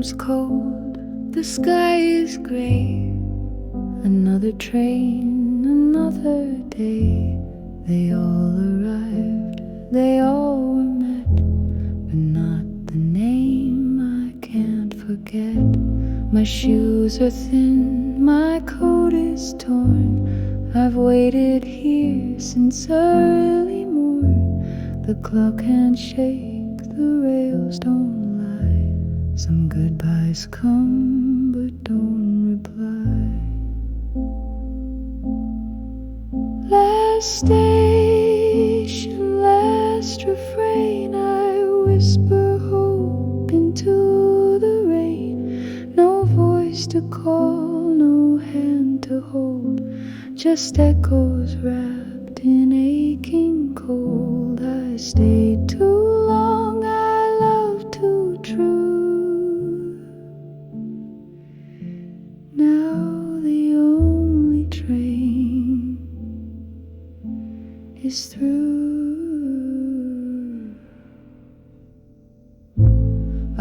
comes cold, the sky is gray. Another train, another day. They all arrived, they all were met, but not the name I can't forget. My shoes are thin, my coat is torn. I've waited here since early morn. The clock can't shake, the rails don't lie. Some goodbyes come but don't reply. Last station, last refrain, I whisper hope into the rain. No voice to call, no hand to hold, just echoes wrapped in aching cold. I stayed too long, I loved too true. Now the only train is through.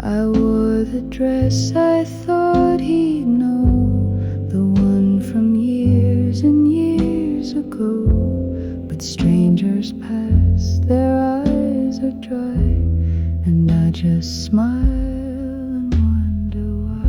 I wore the dress I thought he'd know, the one from years and years ago. But strangers pass, their eyes are dry, and I just smile and wonder why.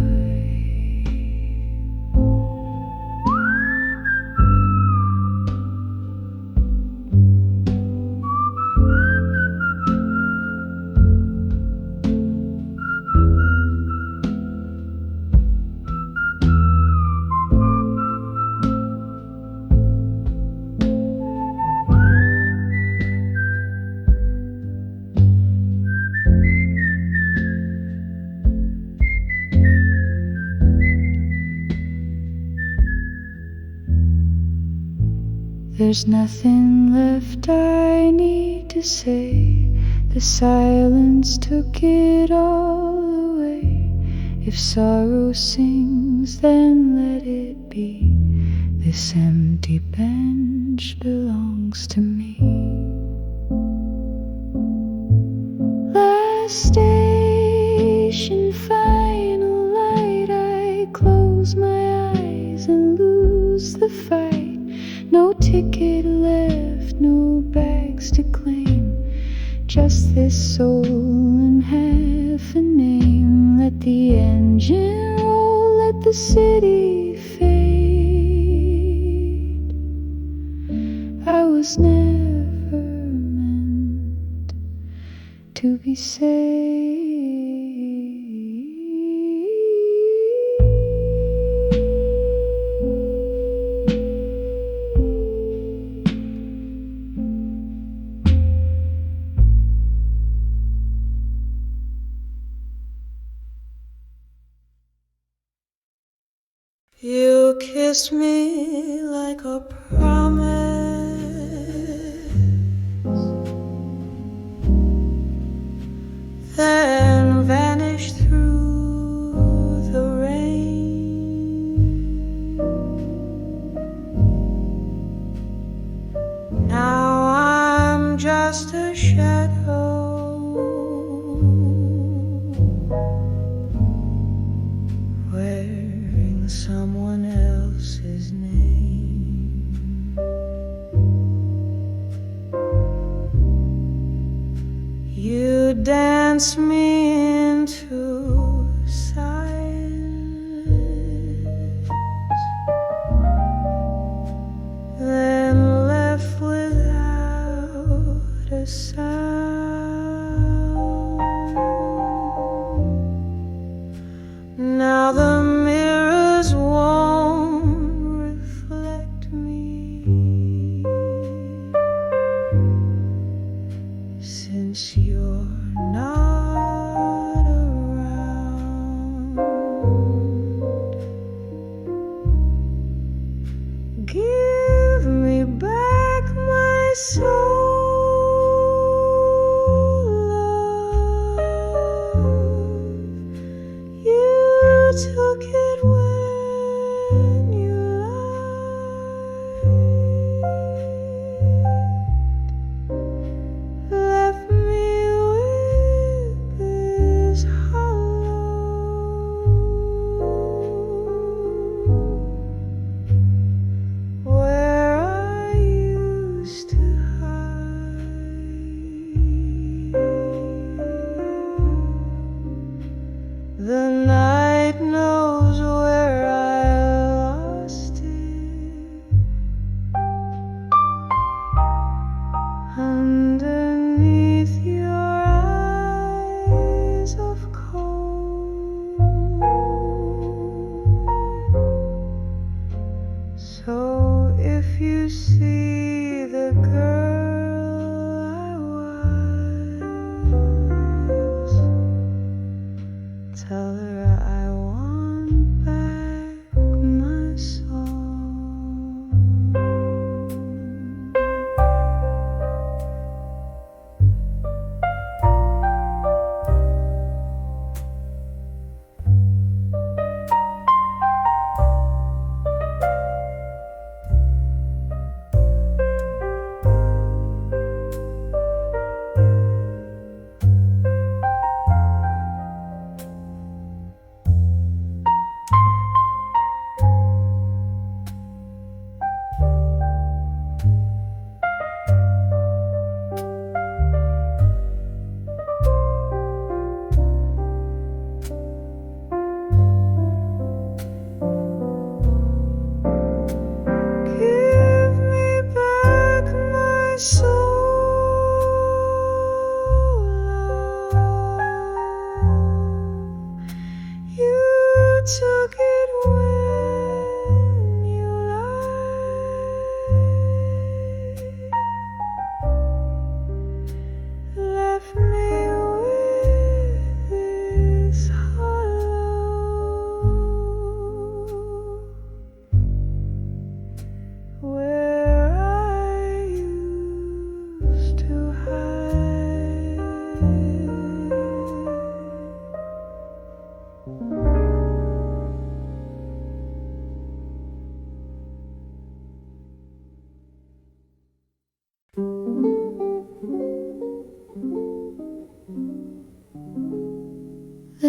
There's nothing left I need to say. The silence took it all away. If sorrow sings, then let it be. This empty bench belongs to me. Last station, final light. I close my eyes and lose the fight. No ticket left, no bags to claim, just this soul and half a name. Let the engine roll, let the city fade. I was never meant to be saved. You kissed me like a promise, then vanished through the rain. Now I'm just a shadow, someone else's name. You dance me into silence, then left without a sound. Now the mirrors won't reflect me, since you're not around. Give me back my soul.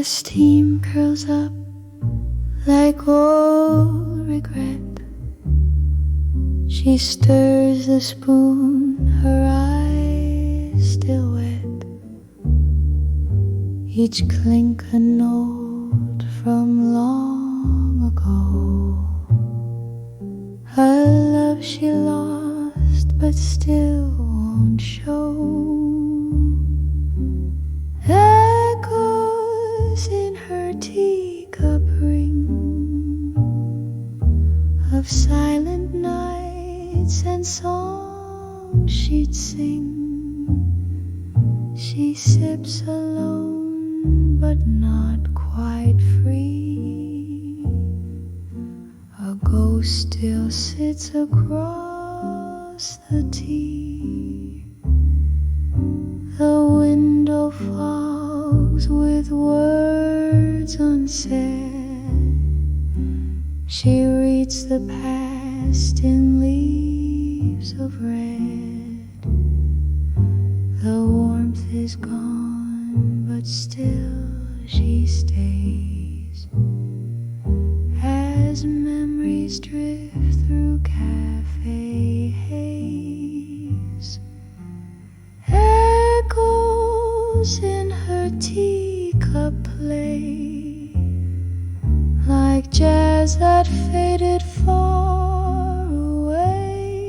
The steam curls up like old regret. She stirs the spoon, her eyes still wet. Each clink a note from long ago. A love she lost but still won't show. Echoes in her teacup ring of silent nights and songs she'd sing. She sips alone but not quite free. A ghost still sits across the tea. The window fogs with words unsaid. She reads the past in leaves of red. The warmth is gone, but still she stays. As memories drift through cafe haze, echoes in her teacup play like jazz that faded far away.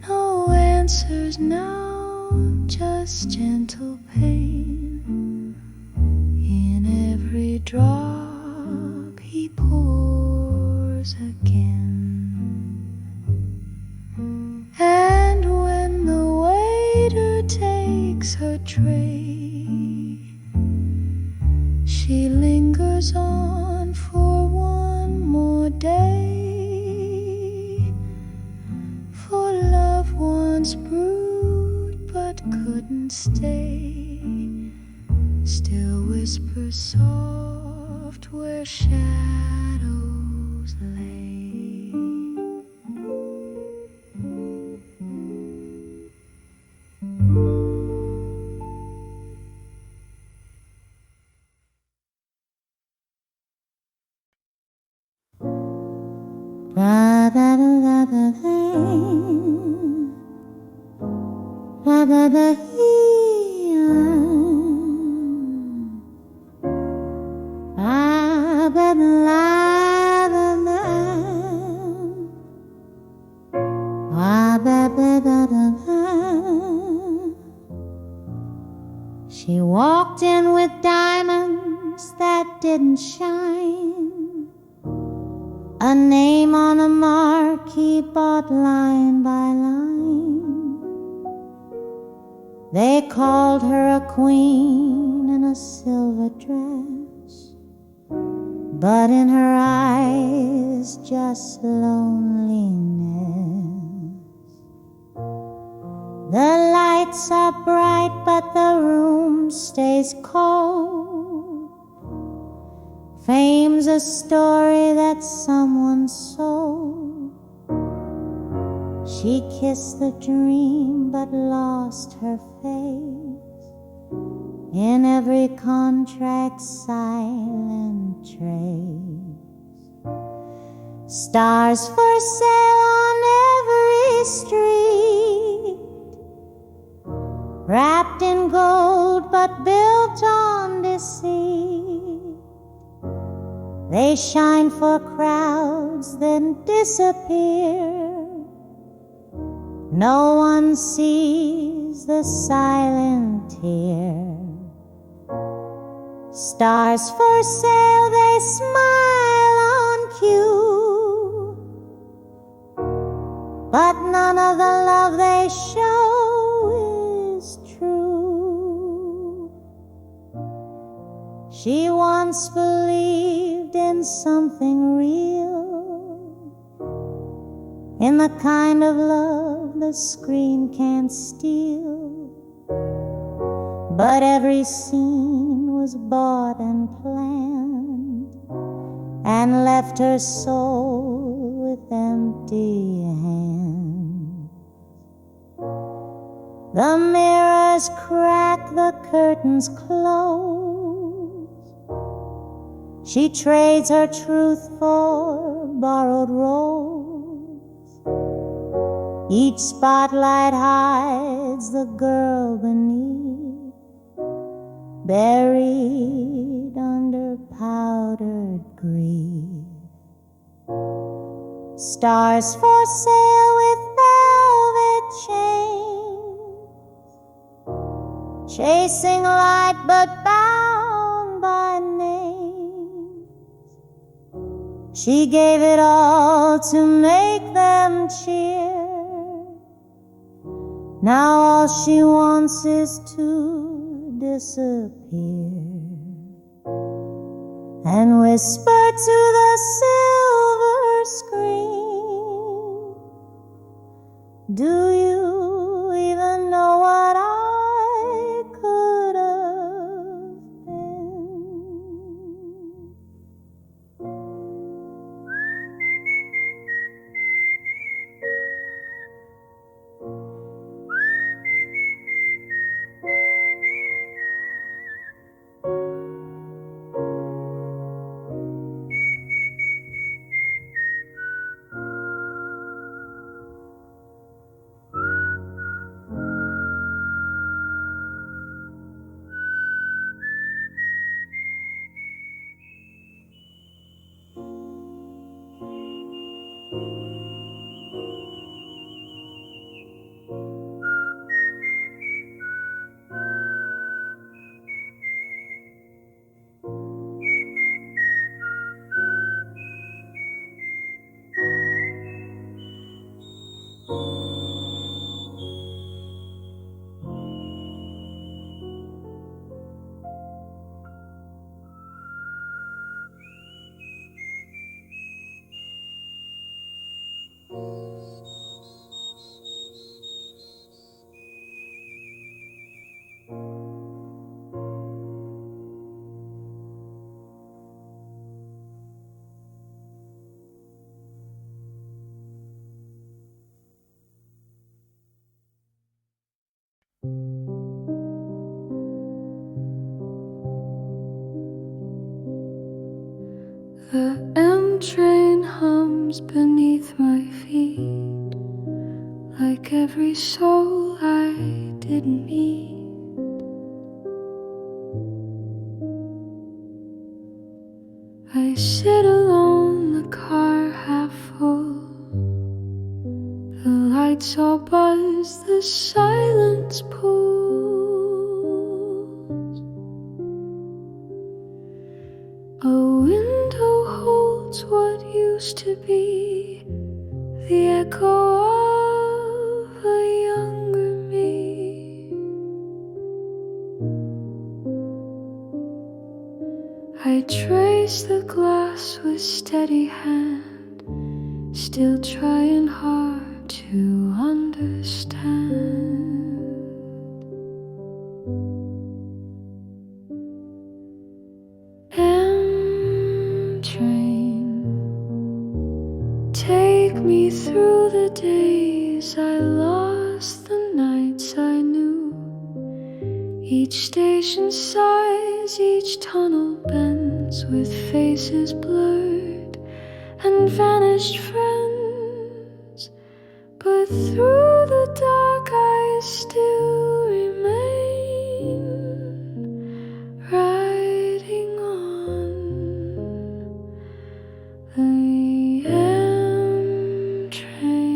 No answers now, just gentle pain in every drop he pours again. And when the waiter takes her tray, she lingers on for one more day. For loved ones brewed but couldn't stay, still whispers soft where shadows lay. She walked in with diamonds that didn't shine, a name on a marquee bought line by line. They called her a queen in a silver dress, but in her eyes just loneliness. The lights are bright, but the room stays cold. Fame's a story that someone sold. She kissed the dream, but lost her face in every contract silent trace. Stars for sale on every street, wrapped in gold but built on deceit. They shine for crowds, then disappear. No one sees the silent tear. Stars for sale, they smile on cue, but none of the love they show is true. She once believed in something real, in the kind of love the screen can't steal. But every scene was bought and planned, and left her soul with empty hands. The mirrors crack, the curtains close. She trades her truth for borrowed rose. Each spotlight hides the girl beneath, buried under powdered grief. Stars for sale with velvet chains, chasing light but bound by names. She gave it all to make them cheer. Now all she wants is to disappear and whisper to the silver screen, do you even know what I could have been? The M train hums beneath my feet, like every soul I didn't meet. I sit alone, the car half full. The lights all buzz, the silence pulls. A window holds what used to be the echo of a younger me. I trace the glass with steady hand, still trying hard to understand. M-train, take me through the days I lost, the nights I knew. Each station sighs, each tunnel bends, with faces blurred and vanished friends. But through the dark I still remain, riding on the M train.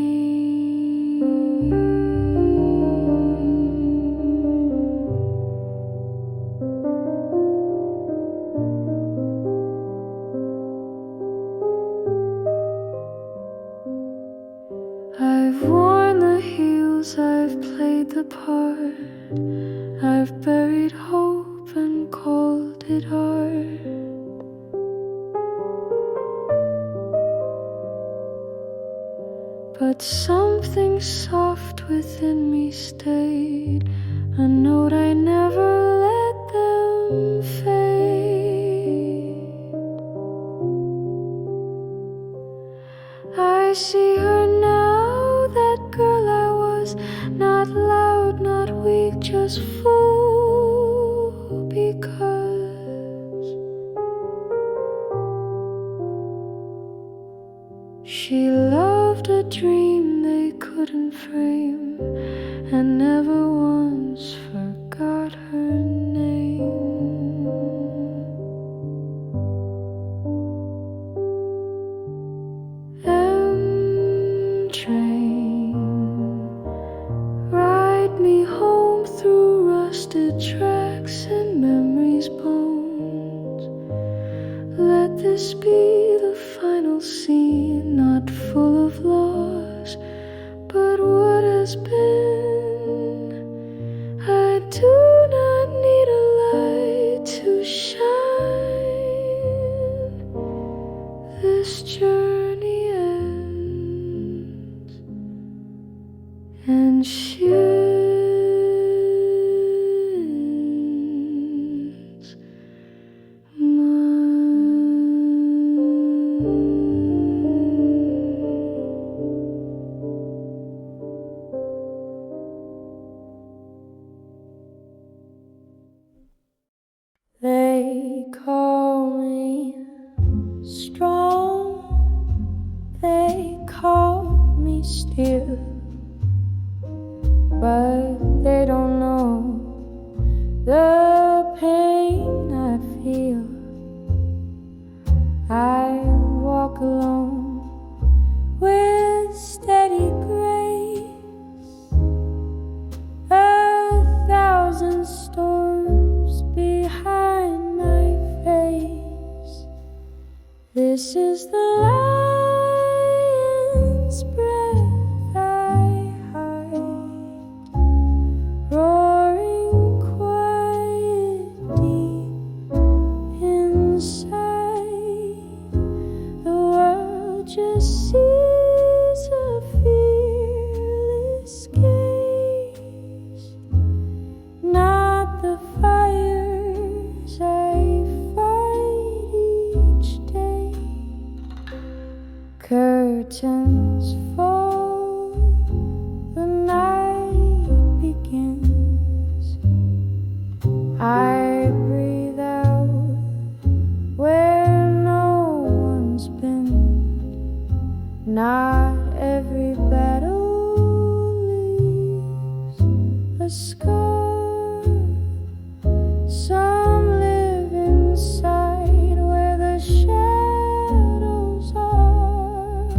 I've worn the heels, I've played the part, I've buried hope and called it art. But something soft within me stayed, a note I never let them fade. I see her now, that girl I was, not loud, not we just fool because she loved a dream they couldn't frame and never once forgot her name. Train, ride me home through rusted tracks and memories' bones. Let this be the final scene, not full of loss, but what has been. I do not need a light to shine. This journey ends, and shins They call me strong, they call me still, but they don't know the pain I feel. I walk alone with steady grace, 1,000 storms behind my face. This is the lion's breath I hide, roaring quiet deep inside. The world just sees a fearless gaze, not the fires I fight each day. Curtains fall, the night begins. I breathe out where no one's been. Not every battle leaves a scar. Some live inside where the shadows are.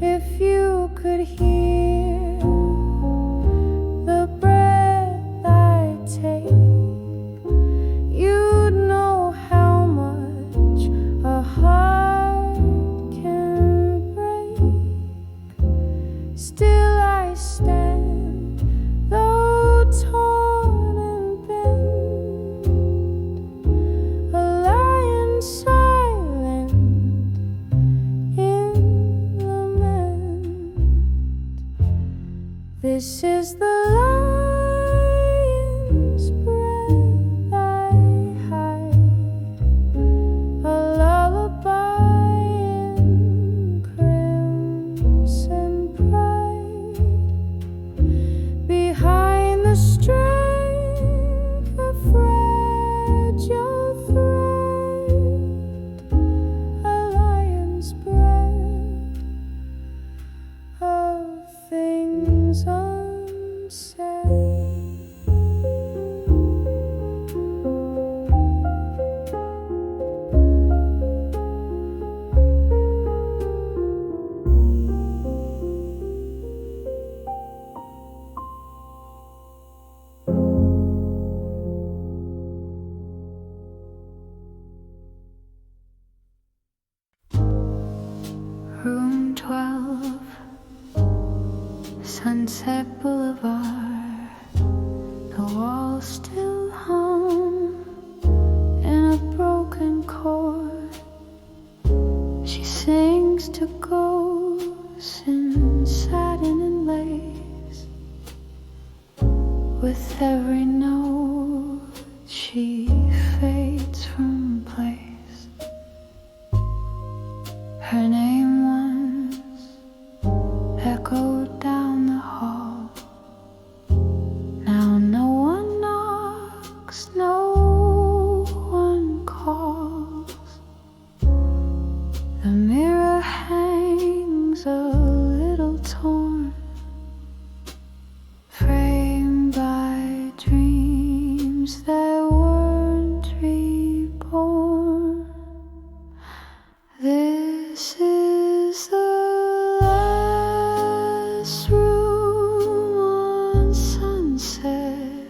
If you could hear the breath I take, you'd know how much a heart can break. Still I stand, though torn and bent, a lion silent in lament. This is the lion's breath I hide, a lullaby in crimson pride. Behind the strength of fragile thread, a lion's breath of things unsaid. Room 12, Sunset Boulevard. The walls still hum in a broken chord. She sings to ghosts in satin and lace. With every note she fades from place. Her name once echoed down the hall. dreams that weren't reborn. This is the last room on Sunset,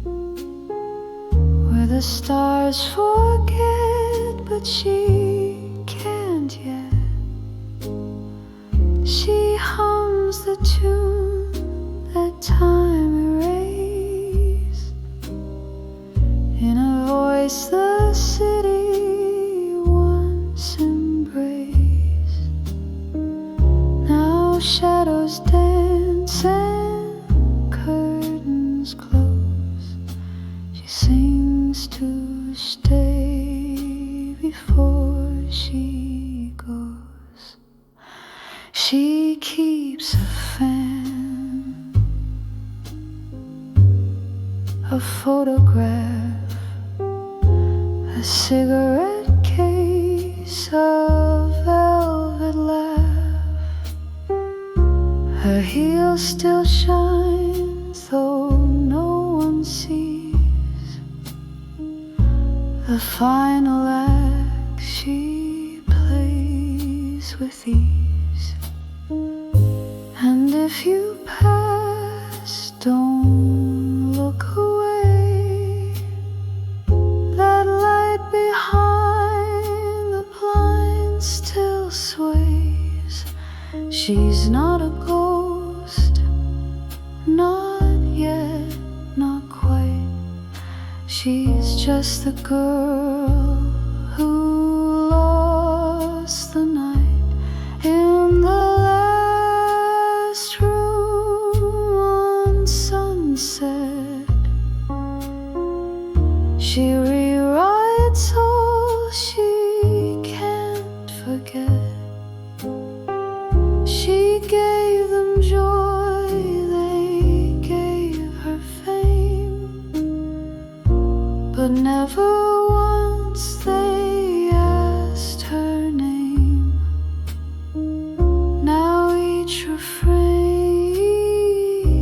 where the stars forget, but she can't yet. She hums the tune that time erased, in a voice the city once embraced. Now shadows dance and curtains close. She sings to stay before she goes. She keeps a fan, a photograph, a cigarette case, a velvet laugh. Her heel still shines, though no one sees. The final act she plays with ease. And if you pass, don't look away. That light behind the blinds still sways. She's not a ghost, not yet, not quite. She's just the girl who lost the night in the last room on Sunset. She rewrites all she can't forget. She gave them joy, they gave her fame, but never once they asked her name. Now each refrain,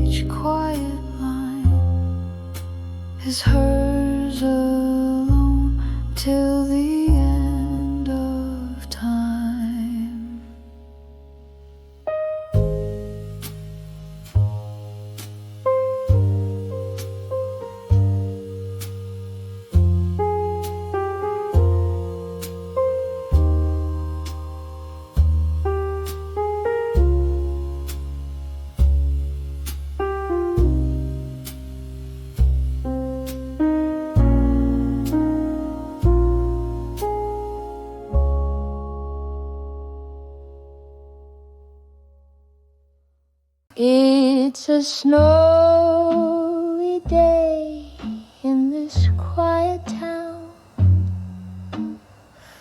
each quiet line is hers alone till the end of time. It's a snowy day in this quiet town.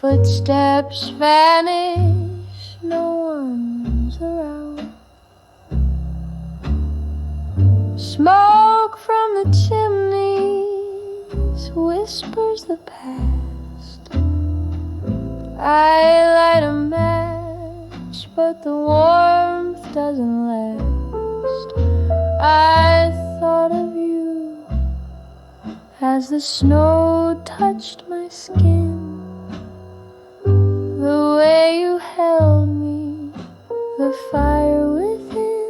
Footsteps vanish, no one's around. Smoke from the chimneys whispers the past. I light a match, but the warmth doesn't last. I thought of you as the snow touched my skin, the way you held me, the fire within.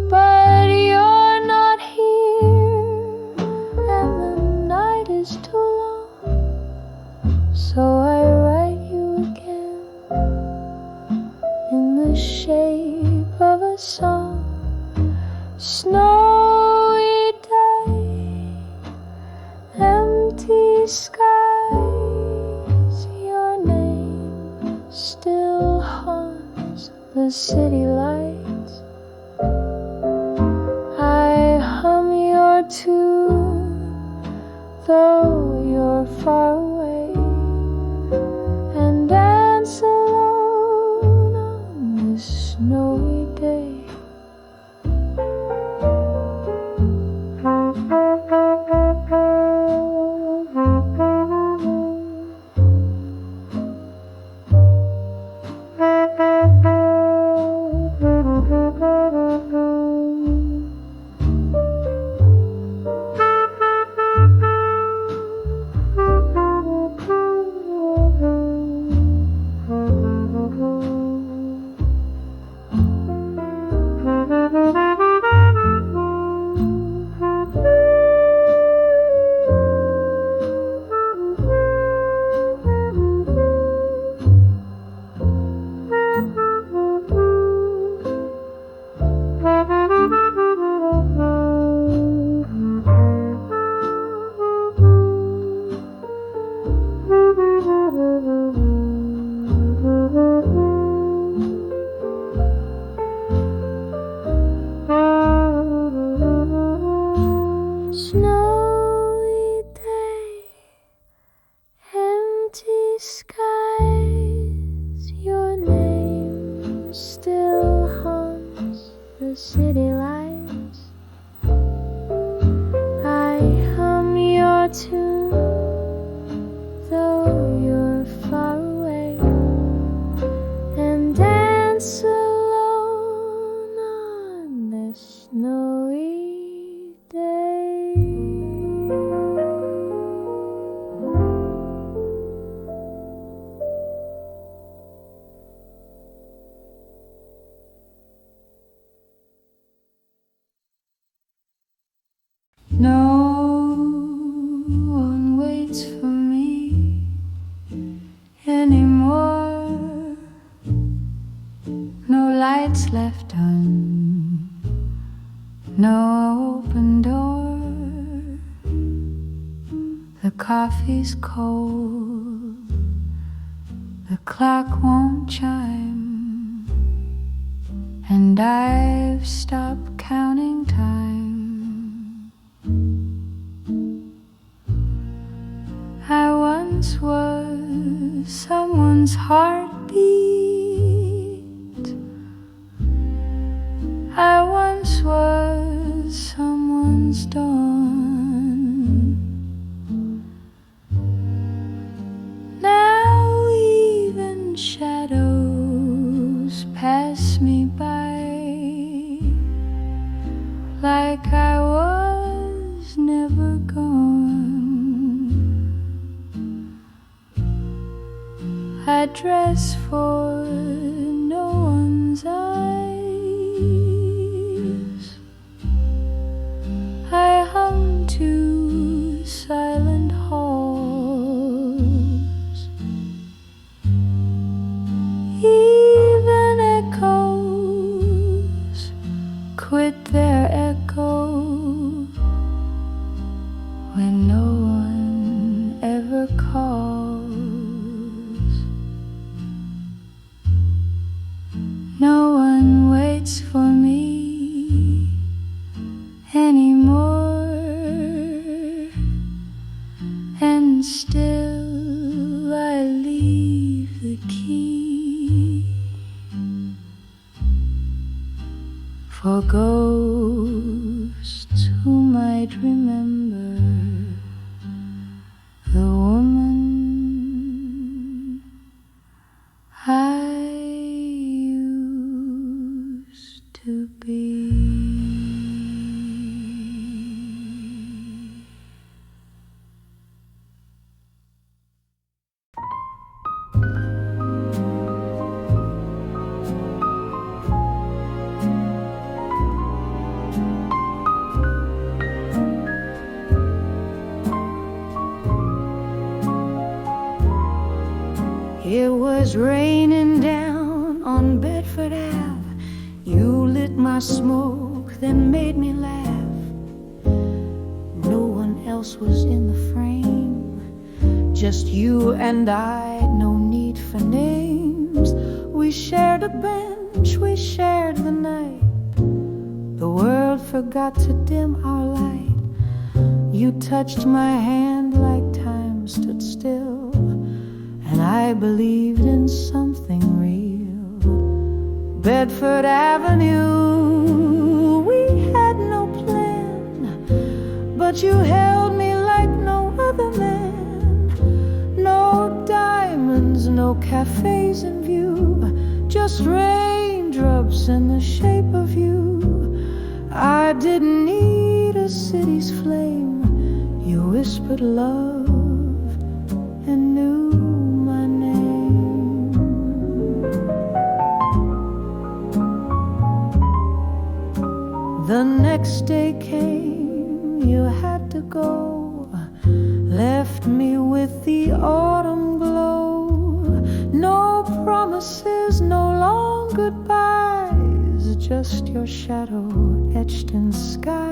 But you're not here, and the night is too long, so I write you again in the shape of a song. Snowy day, empty skies, your name still haunts the city lights. I hum your tune, though you're far away, and dance alone on this snowy day. city lights. I hum your tune, though you're far away, and dance alone on this snowy day. No one waits for me anymore. No lights left on, no open door. The coffee's cold, the clock won't chime, and I've stopped counting time. I once was someone's heartbeat. I once was someone's dawn. Now even shadows pass me by, like I was never gone. I dress for no one's eyes. I hum to silent halls. Even echoes quit their echo when no one ever calls. No one waits for me anymore, and still I leave the key for ghosts who might remember the woman I used to be. It was raining down on Bedford Ave. You lit my smoke, then made me laugh. No one else was in the frame, just you and I, no need for names. We shared a bench, we shared the night. The world forgot to dim our light. You touched my hand like time stood still, and I believed in something real. Bedford Avenue, we had no plan, but you held me like no other man. No diamonds, no cafes in view, just raindrops in the shape of you. I didn't need a city's flame. You whispered love and knew my name. The next day came, you had to go, left me with the autumn glow. No promises, no long goodbyes, just your shadow etched in sky.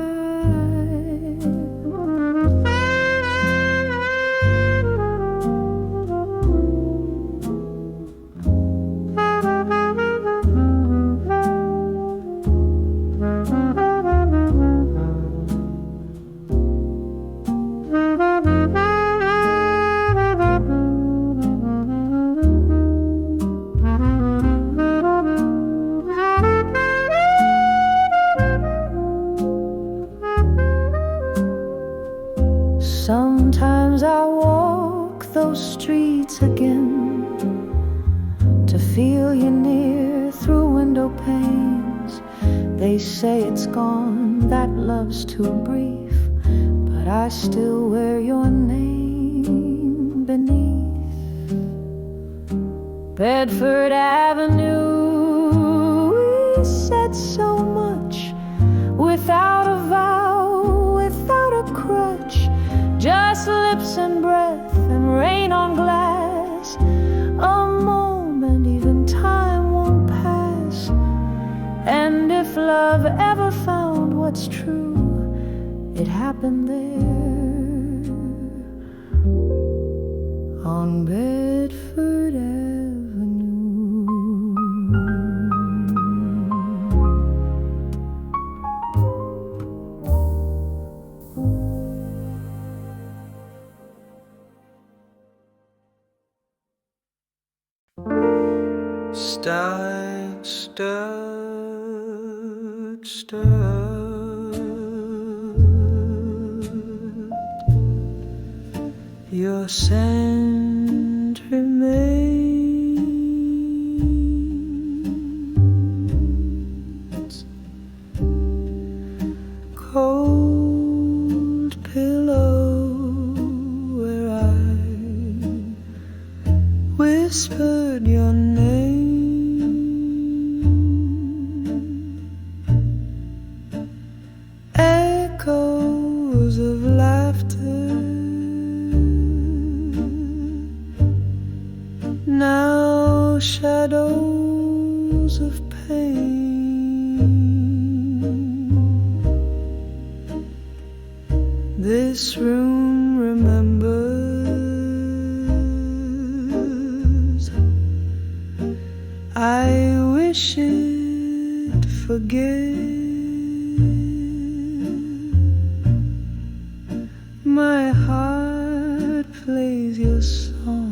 that's gone, that love's too brief, but I still wear your name beneath Bedford Avenue. We said so much without a vow, without a crutch, just lips and breath and rain on glass. A moment, even time won't pass. And if love ever found what's true, it happened there on Bedford Avenue. Stirred, stirred, stirred. Your scent remains. Cold pillow where I whispered your name. Echoes of laughter, now shadows of pain. This room remembers. I wish it forgives. My heart plays your song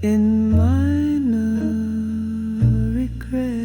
in minor regret.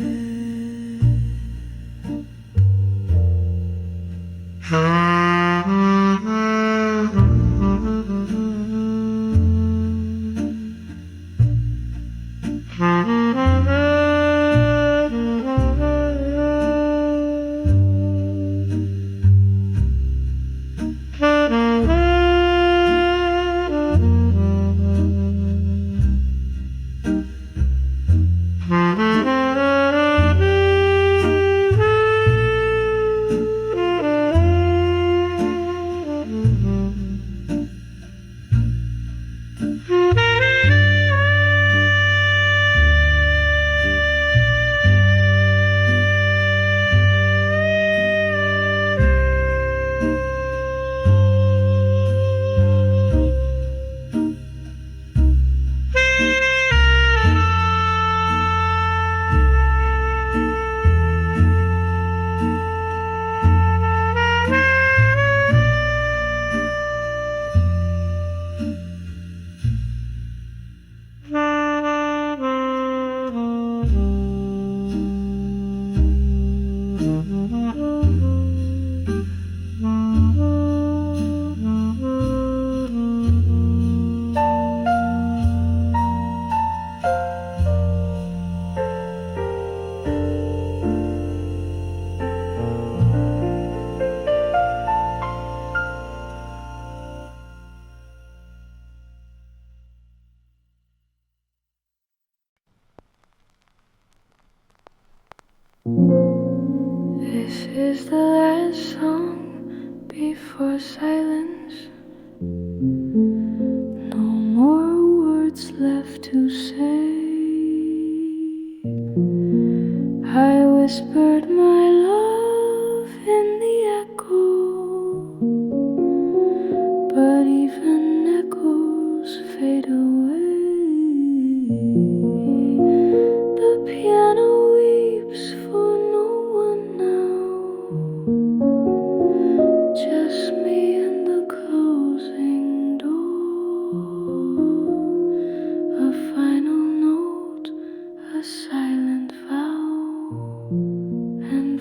This is the last song before silence. No more words left to say. I whispered my love in the echo, but even echoes fade away. The piano weeps for no one now, just me and the closing door. A final note, a silent vow, and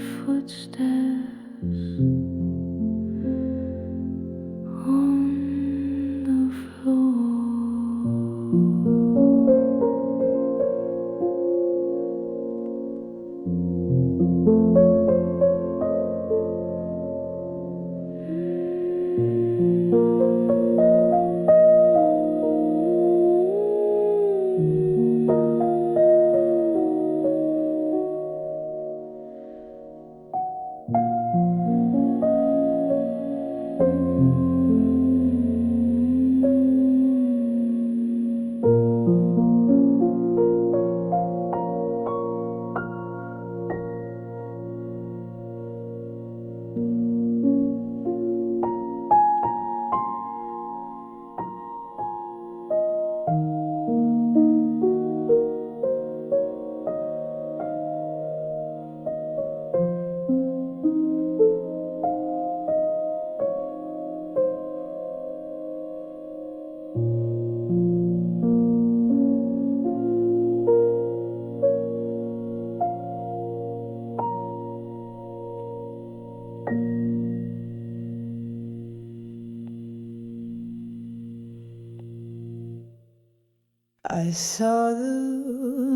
I saw the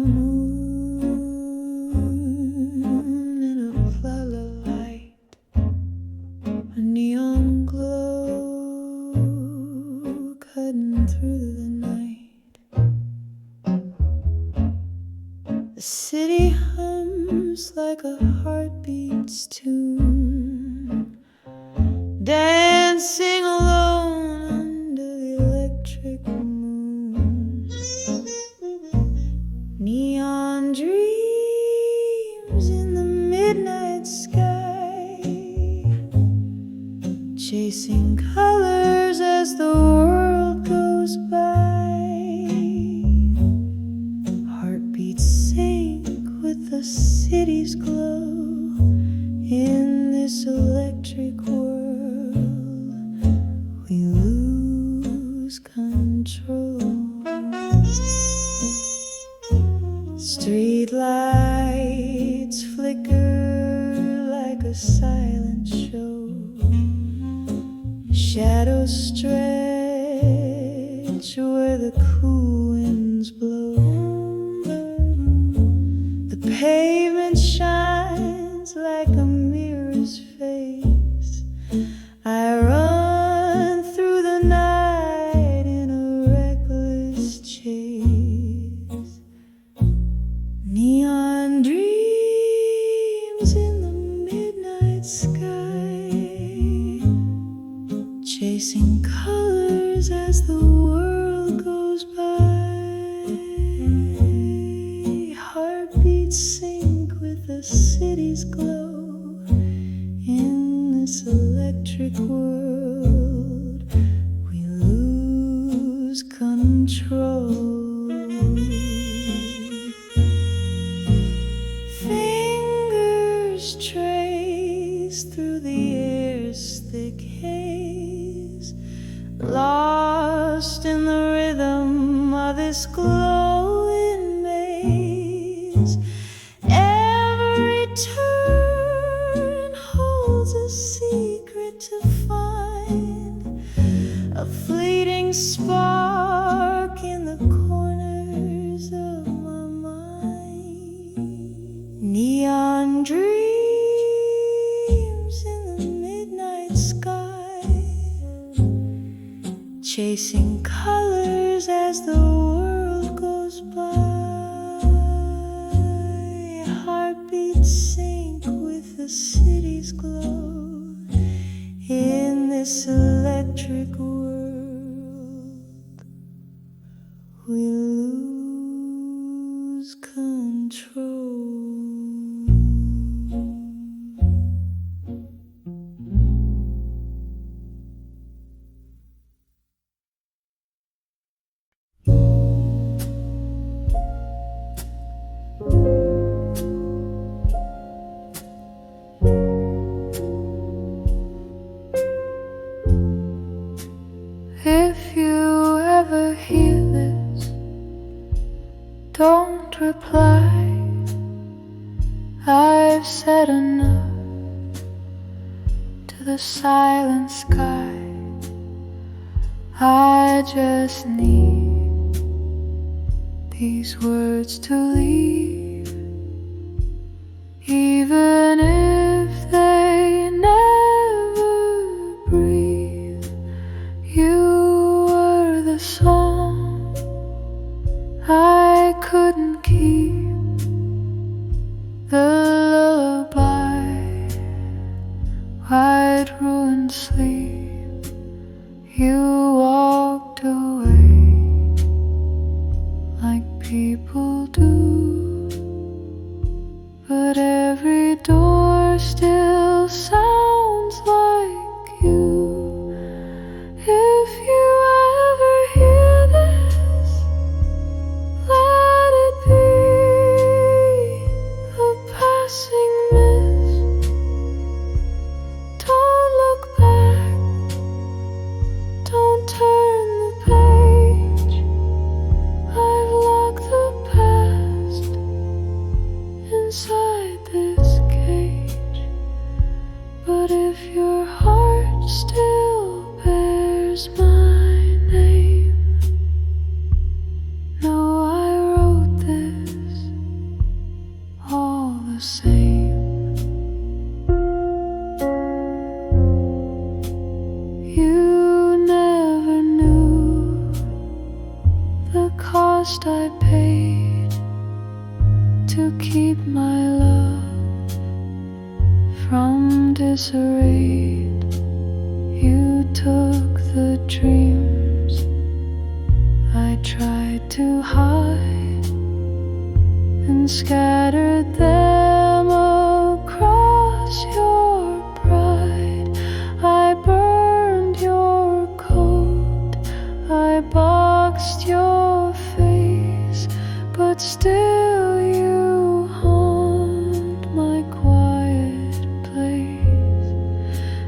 moon in a flower light, a neon glow cutting through the night. The city hums like a heartbeat's tune, dancing alone under the electric moon. Neon dreams in the midnight sky, chasing colors as the world goes by. Heartbeats sync with the city's glow. In this electric world, we lose control. Street lights flicker like a silent show. Shadows stretch where the cool winds blow. The pavement shines like a mirror's face. I run through the night in a reckless chase. Neon dreams in the midnight sky, chasing colors as the world goes by. Heartbeats sync with the city's glow. In this electric world, we lose control. Fingers trace through the air's thick haze, lost in the rhythm of this glowing maze. Every turn holds a secret to find, a fleeting spark in the corners of my mind. Neon dreams in the midnight sky, chasing colors as the world goes by. Heartbeats sync with the city's glow. In this electric world, we lose control. If you ever hear this, don't reply. I've said enough to the silent sky. I just need these words to leave inside this cage. But if your heart still bears my name, know I wrote this all the same. You never knew the cost I paid to keep my love from disarray. You took the dreams I tried to hide and scattered them across your pride. I burned your coat, I boxed your face, but still you haunt my quiet place.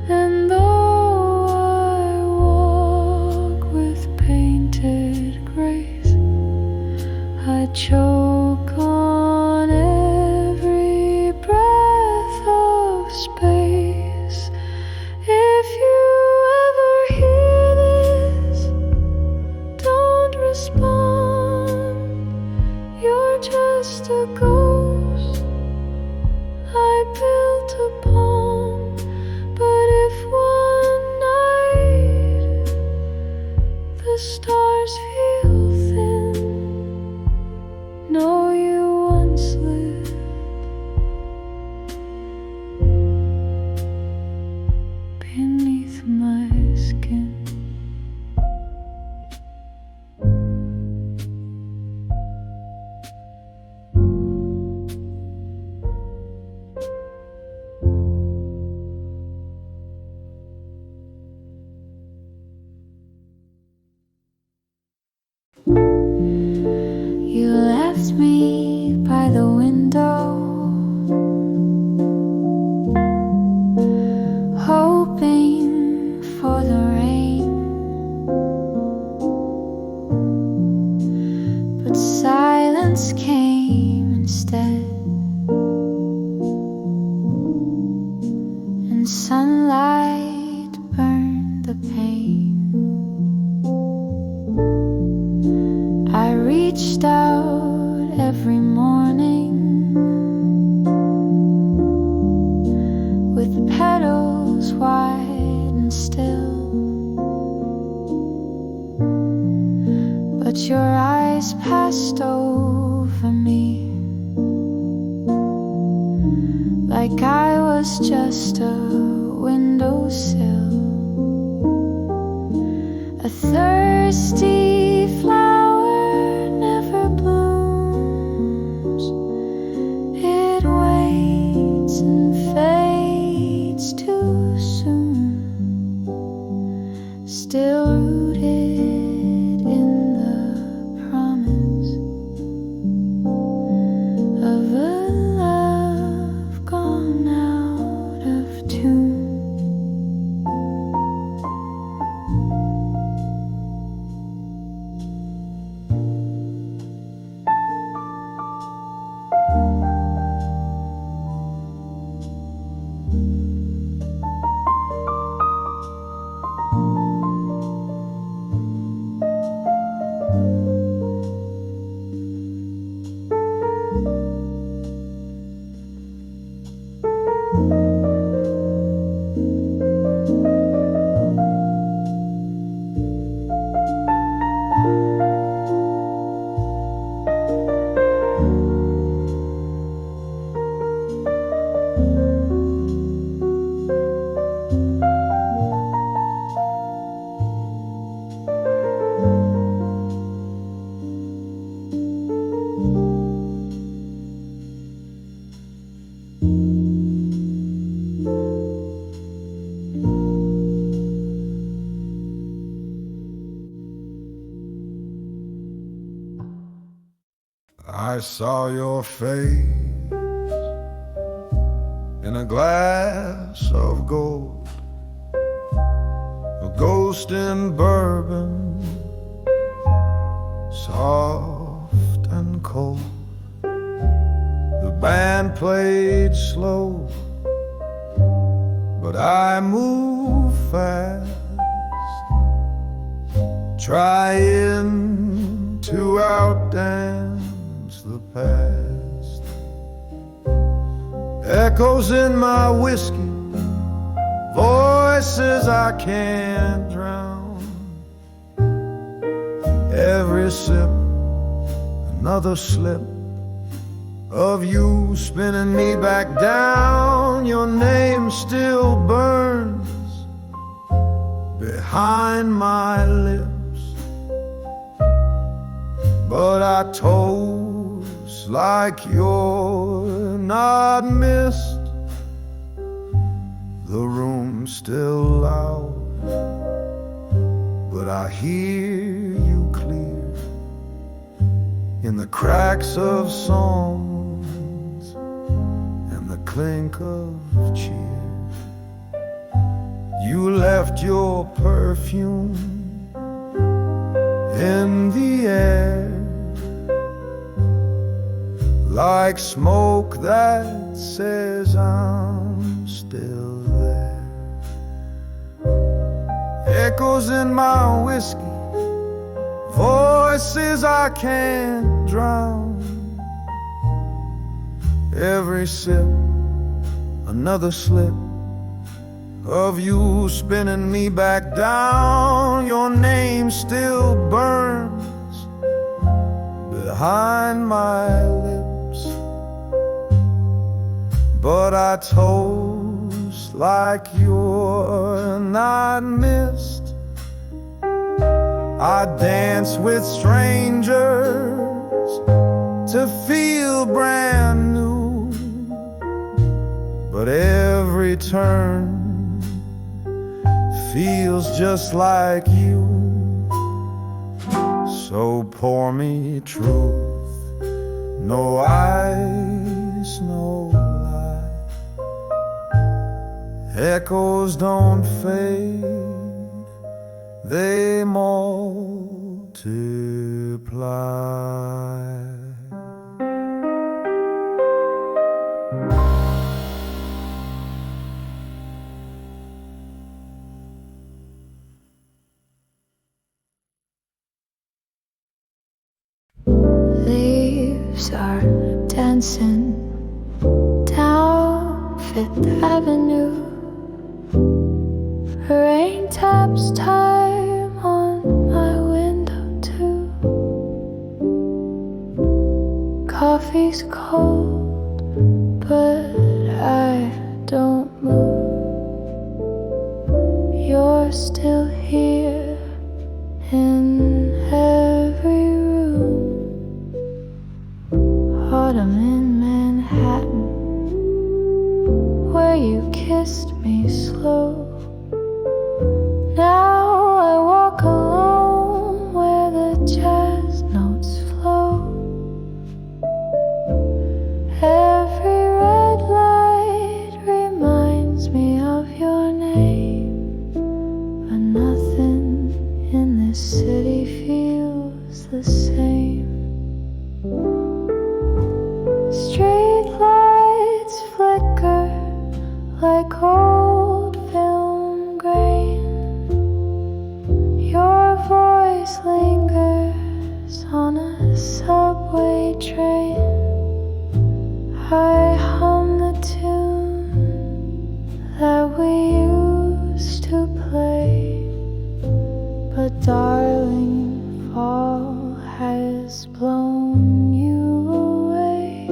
And though I walk with painted grace, I choke on every breath of space. If you ever hear this, don't respond. You're just a ghost I built upon. But if one night the stars feel thin, know you once lived beneath my skin. You left me by the window, hoping for the rain, but silence came instead, and sunlight burned the pain. I reached out every morning with petals wide and still, but your eyes passed over me like I was just a windowsill, a thirsty flower never blooms. It waits and fades too soon, still rooted in the promise of a love gone out of tune. I saw your face in a glass of gold, a ghost in bourbon, soft and cold. The band played slow, but I move fast, trying to outdance the past. Echoes in my whiskey, voices I can't drown. Every sip, another slip of you spinning me back down. Your name still burns behind my lips, but I toast like you're not missed. The room's still loud, but I hear you clear in the cracks of songs and the clink of cheers. You left your perfume in the air, like smoke that says I'm still there. Echoes in my whiskey, voices I can't drown. Every sip, another slip of you spinning me back down. Your name still burns behind my lips, but I toast like you're not missed. I dance with strangers to feel brand new, but every turn feels just like you. So pour me truth, no ice, no lie. Echoes don't fade, they multiply. Leaves are dancing down Fifth Avenue. Rain taps time on my window too. Coffee's cold, but I don't move. You're still here in every room. Autumn in Manhattan, where you kissed me slow. Now I walk alone where the jazz notes flow. Every red light reminds me of your name, but nothing in this city feels the same. Street lights flicker like old film grain. Your voice lingers on a subway train. I hum the tune that we used to play, but darling, fall has blown you away.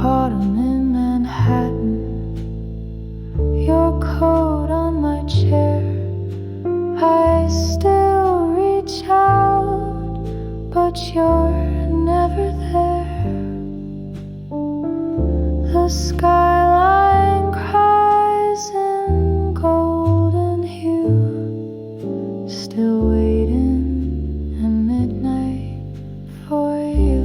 Autumn in Manhattan, your coat on my chair. I still reach out, but you're never there. The skyline cries in golden hue, still waiting in midnight for you.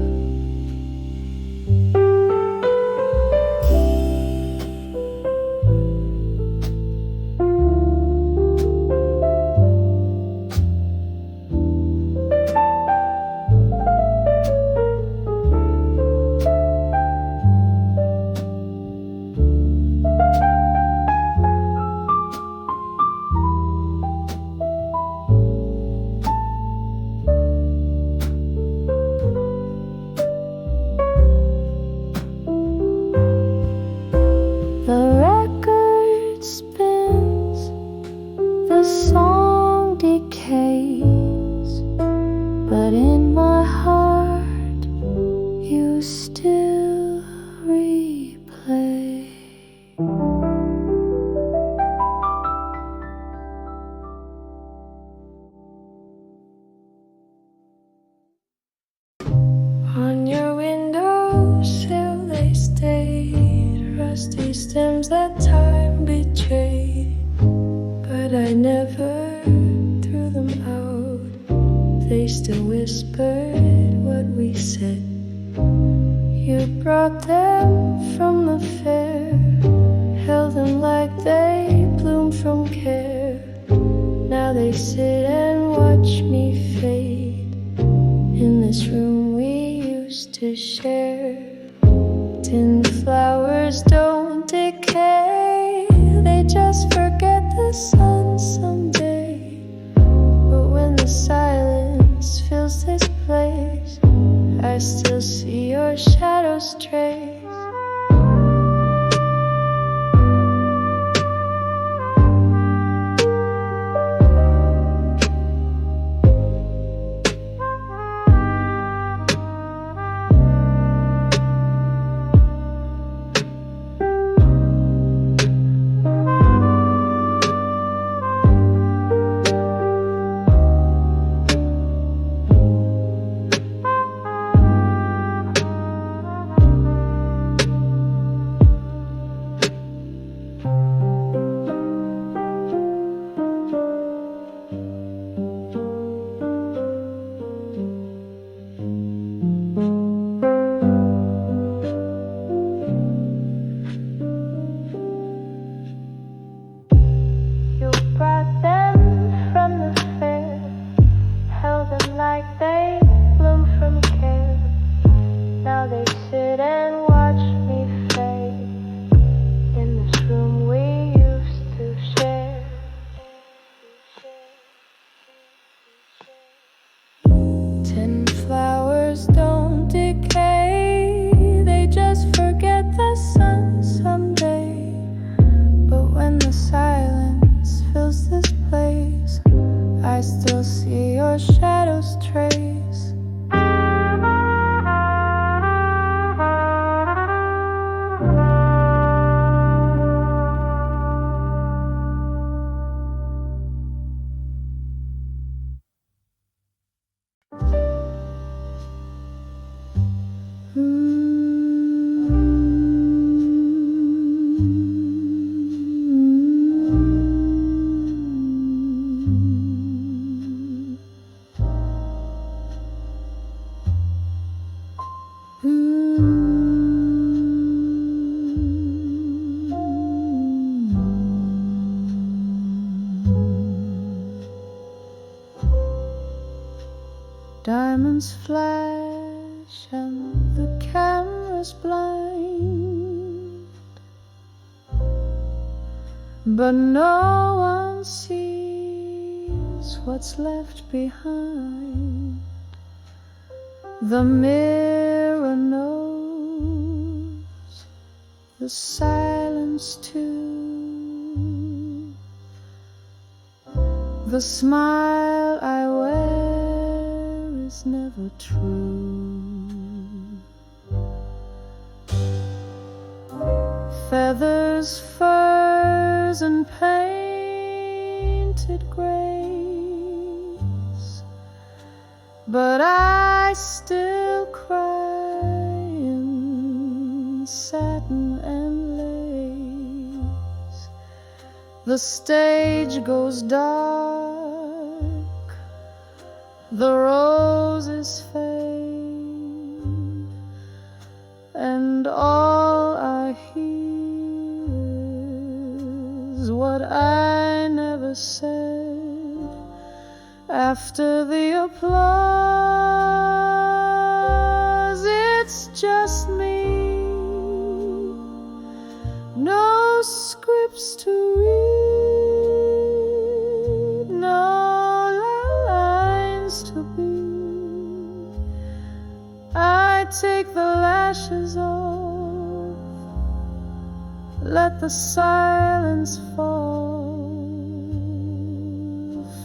still replay. On your windowsill they stayed, rusty stems that time betrayed. But I never threw them out, they still whispered what we said. You brought them from the fair, held them like they bloomed from care. Now they sit and watch me fade in this room we used to share. Tin flowers don't decay, they just forget the sun someday. But when the silence fills this place, I still see your shadows trace. Diamonds flash and the camera's blind, but no one sees what's left behind. The mirror knows the silence too. The smile I wear is never true. Feathers, furs, and painted grace, but I still cry in satin and lace. The stage goes dark, the roses fade, and all I hear is what I never said. After the applause, it's just me, no scripts to read, no lines to be. I take the lashes off, let the silence fall.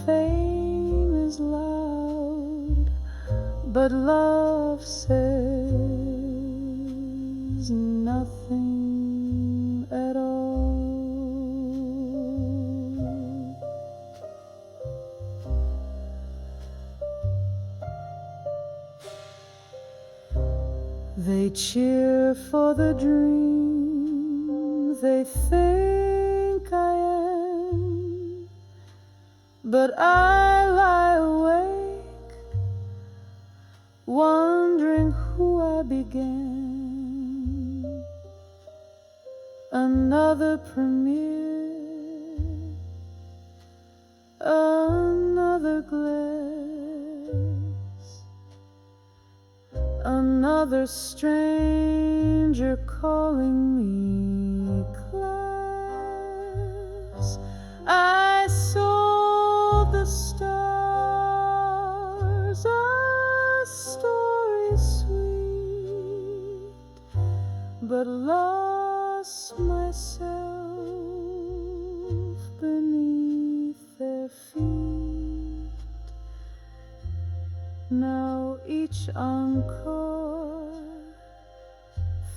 Fame is loud, but love says nothing at all. They cheer for the dream they think I am, but I lie awake, wondering who I began. Another premiere, another glass, another stranger calling me class. I sold the stars a story sweet, but lost myself beneath their feet. Now each encore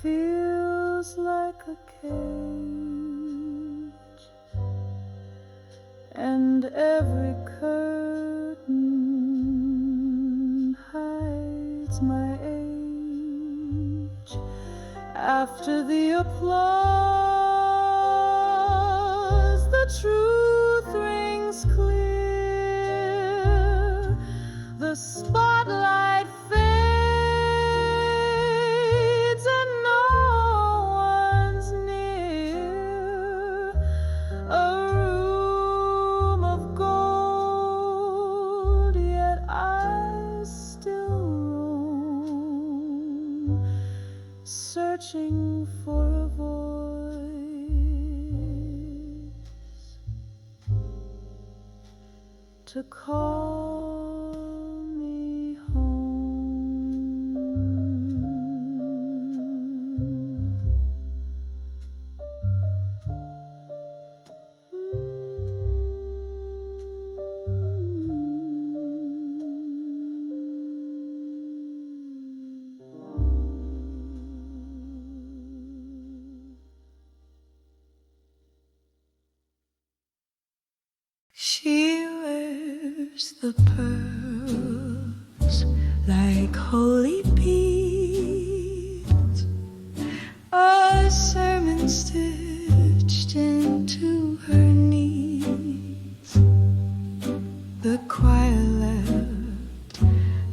feels like a cage, and every curtain hides my age. After the applause, the truth rings clear. The spotlight fades and no one's near. A room of gold, yet I still roam, searching for a voice to call me home. She wears the pearls like holy beads, a sermon stitched into her knees. The choir left,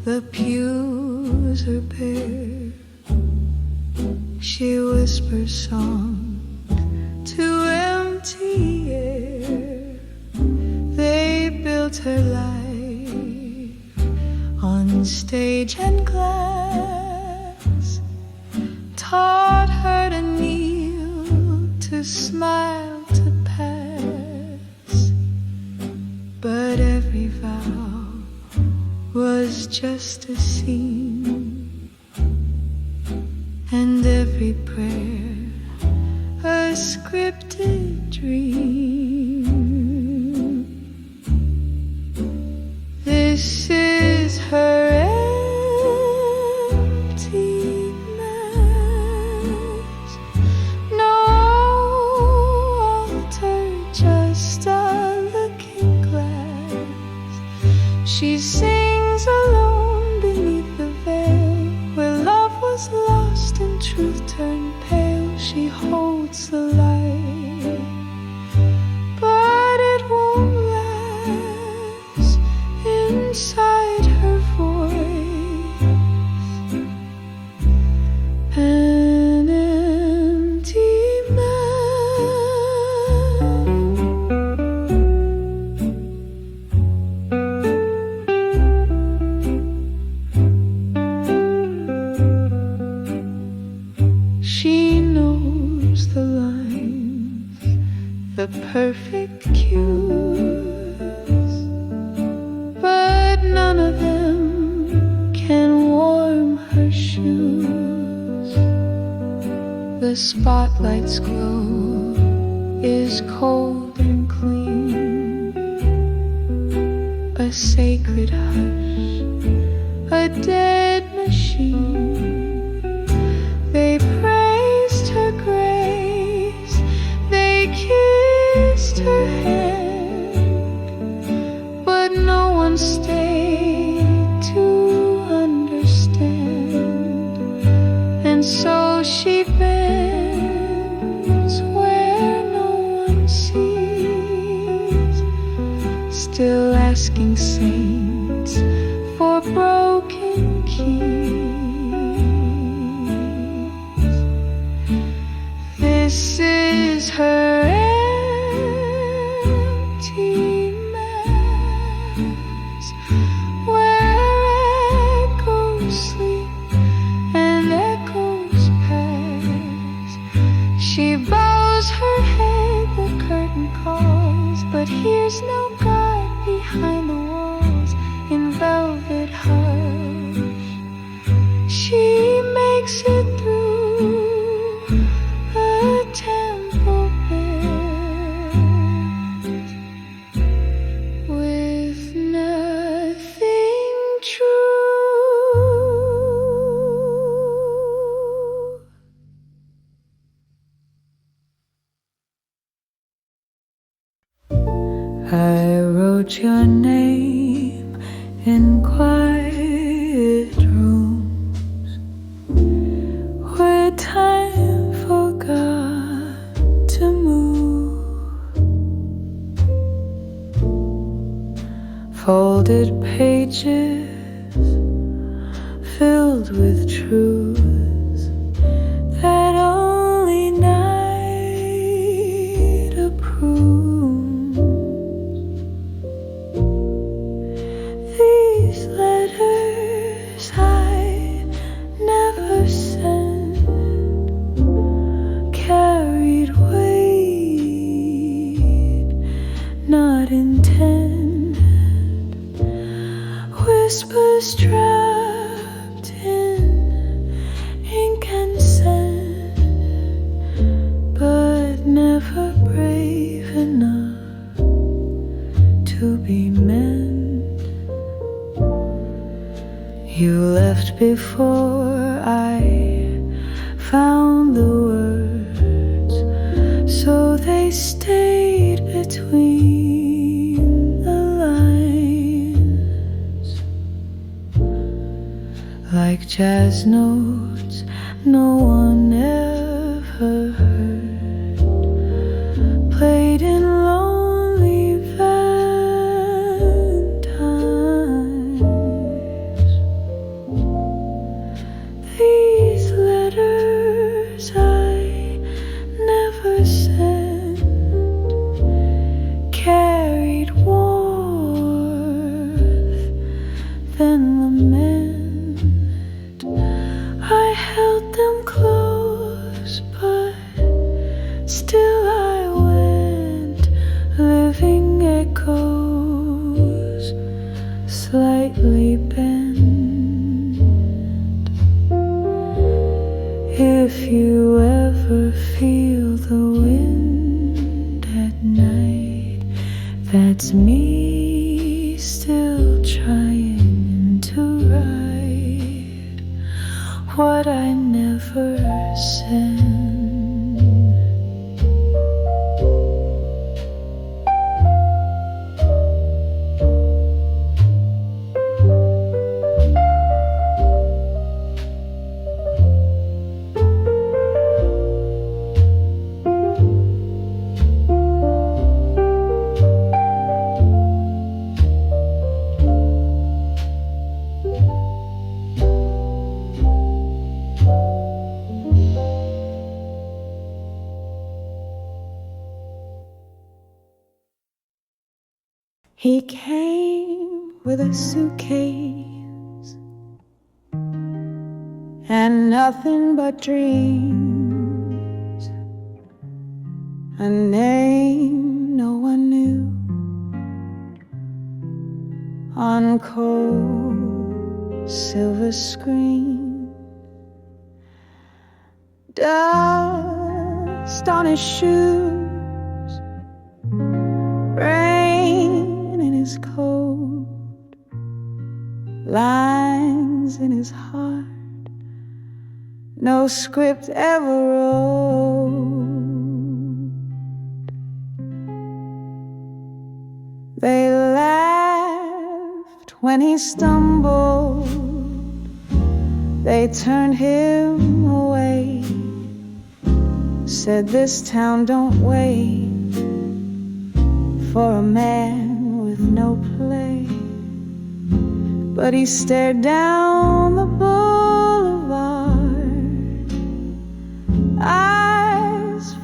the pews are bare. She whispers song to empty air. They built her life on stage and glass, taught her to kneel, to smile, to pass. But every vow was just a scene, and every prayer a scripted dream. This is her empty mass. No altar, just a looking glass. She sings alone beneath the veil, where love was lost and truth turned pale. She holds the light, but it won't last inside her voice. An empty man. She knows the lines, the perfect cues, but none of them can warm her shoes. The spotlight's glow is cold and clean, a sacred hush, a dead machine. They praised her misses her empty mass, where echoes sleep and echoes pass. She bows her head, the curtain calls, but hears no God behind the walls in velvet hush. She makes it through a temple bed with nothing true. I wrote your name in quiet rooms where time forgot to move. Folded pages filled with truths that only night approves. These letters I never sent carried weight not intended, whispers trapped in ink and scent, but never brave enough to be meant. You left before I found the words, so they stayed between the lines, like jazz notes no one ever heard, played in lonely valentines. These letters I never sent carried warmth than lament. I held them close, but still I went, living echoes slightly bent. If you ever feel the wind at night, that's me still trying to write what I never sent. He came with a suitcase and nothing but dreams, a name no one knew, on cold silver screen, dust on his shoes, rain in his coat, lines in his heart no script ever wrote. They laughed when he stumbled, they turned him away, said this town don't wait for a man with no play. But he stared down the boulevard, eyes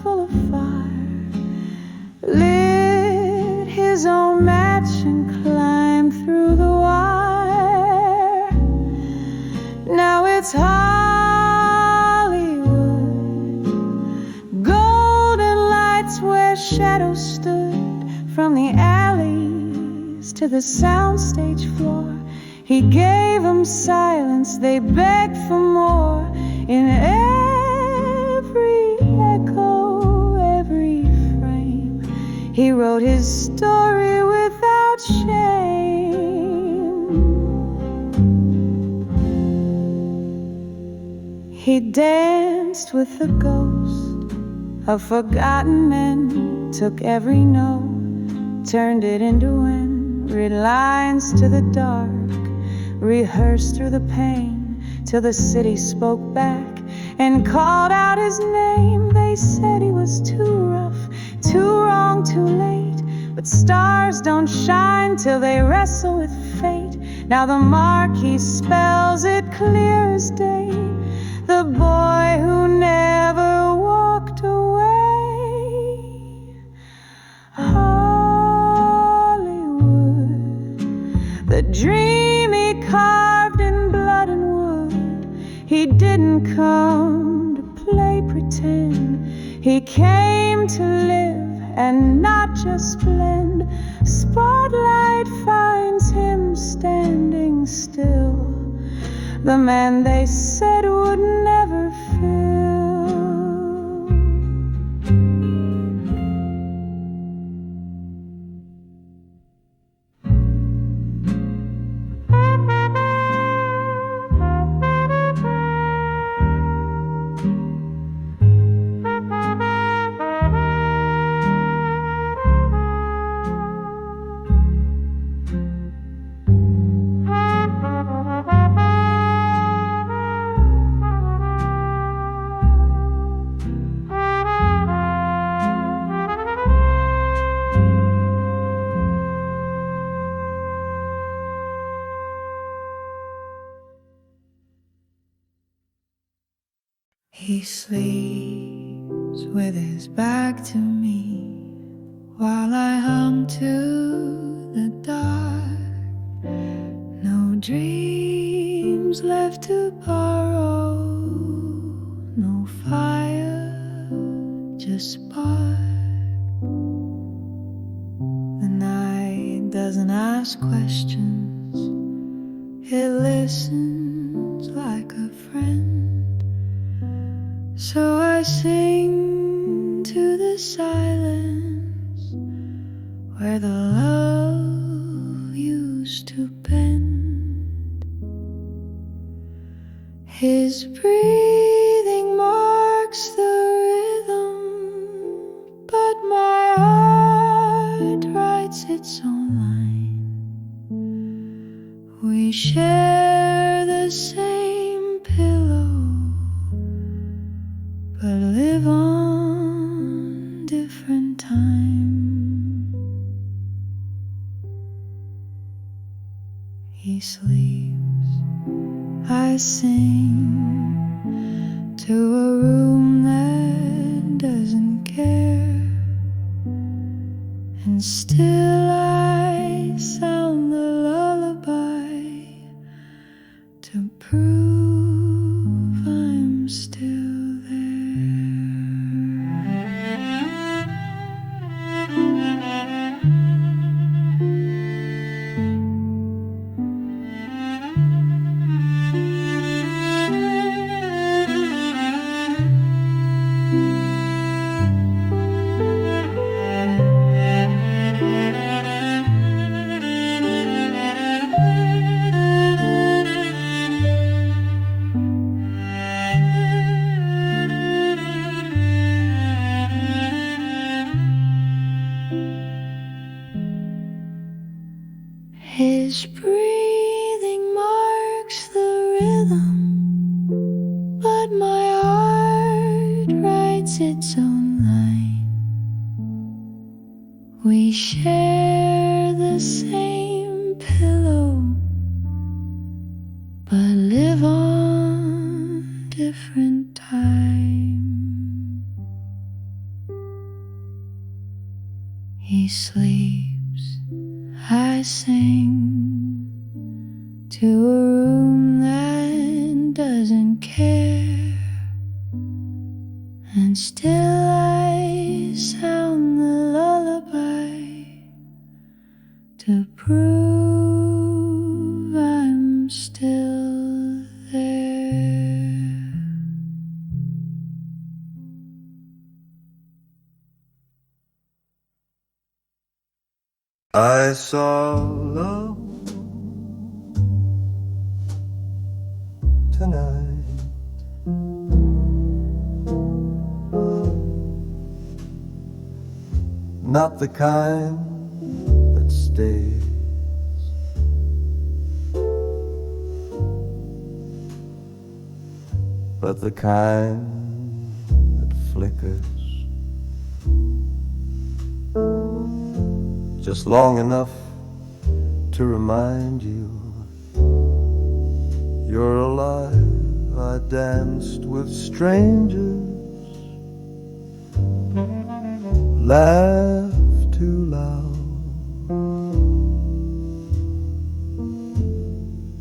shadows stood from the alleys to the soundstage floor. He gave them silence, they begged for more. In every echo, every frame, he wrote his story without shame. He danced with the ghost of forgotten men, took every note, turned it into wind, read lines to the dark, rehearsed through the pain till the city spoke back and called out his name. They said he was too rough, too wrong, too late, but stars don't shine till they wrestle with fate. Now the Marquis spells it clear as day, the boy who never walked away. Hollywood, the dream he carved in blood and wood. He didn't come to play pretend, he came to live and not just blend. Spotlight finds him standing still, the man they said would never fill. He sleeps with his back to me while I hum to the dark. No dreams left to borrow, no fire, just spark. The night doesn't ask questions, it listens like a friend. So I sing to the silence where the love used to bend. His breathing marks the rhythm, but my heart writes its own line. We share the same pillow, but live on different time. He sleeps, I sing to a room that doesn't care, and still I sound the lullaby to prove I'm still there. His breathing marks the rhythm, but my heart writes its own line. We share the same pillow, but live on different time. He sleeps, I sing to a room that doesn't care, and still I sound the lullaby to prove I'm still there. I saw love tonight. Not the kind that stays, but the kind that flickers just long enough to remind you you're alive. I danced with strangers, laughed too loud,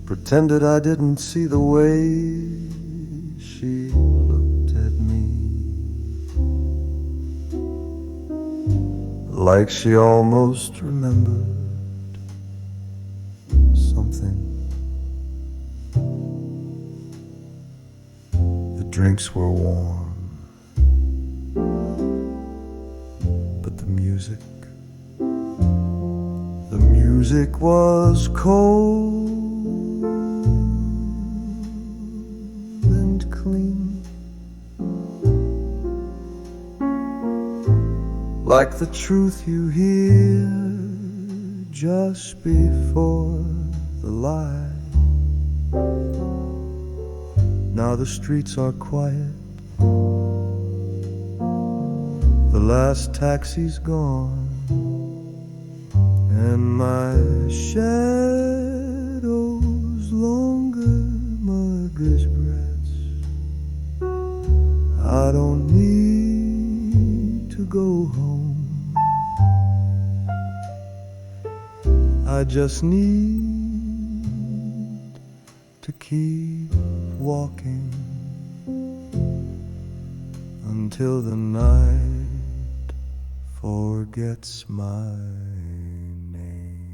pretended I didn't see the way she looked at me, like she almost remembered something. The drinks were warm, but the music was cold and clean, like the truth you hear just before the lie. Now the streets are quiet, the last taxi's gone, and my shadow's longer, muggish breaths. I don't need to go home, I just need to keep walking until the night forgets my name.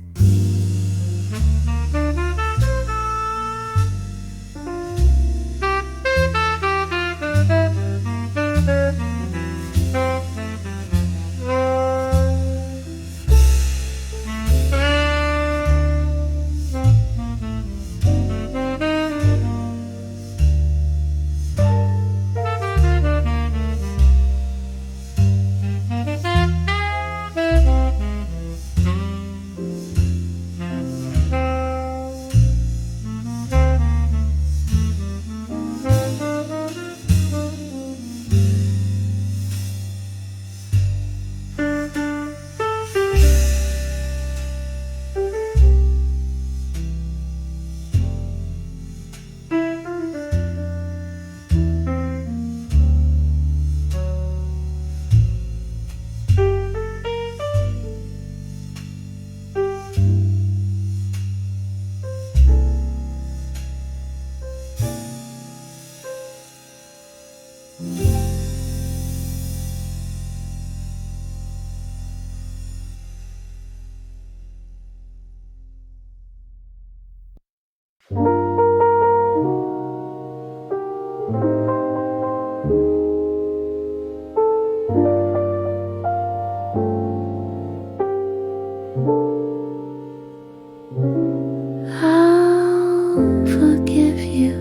I'll forgive you,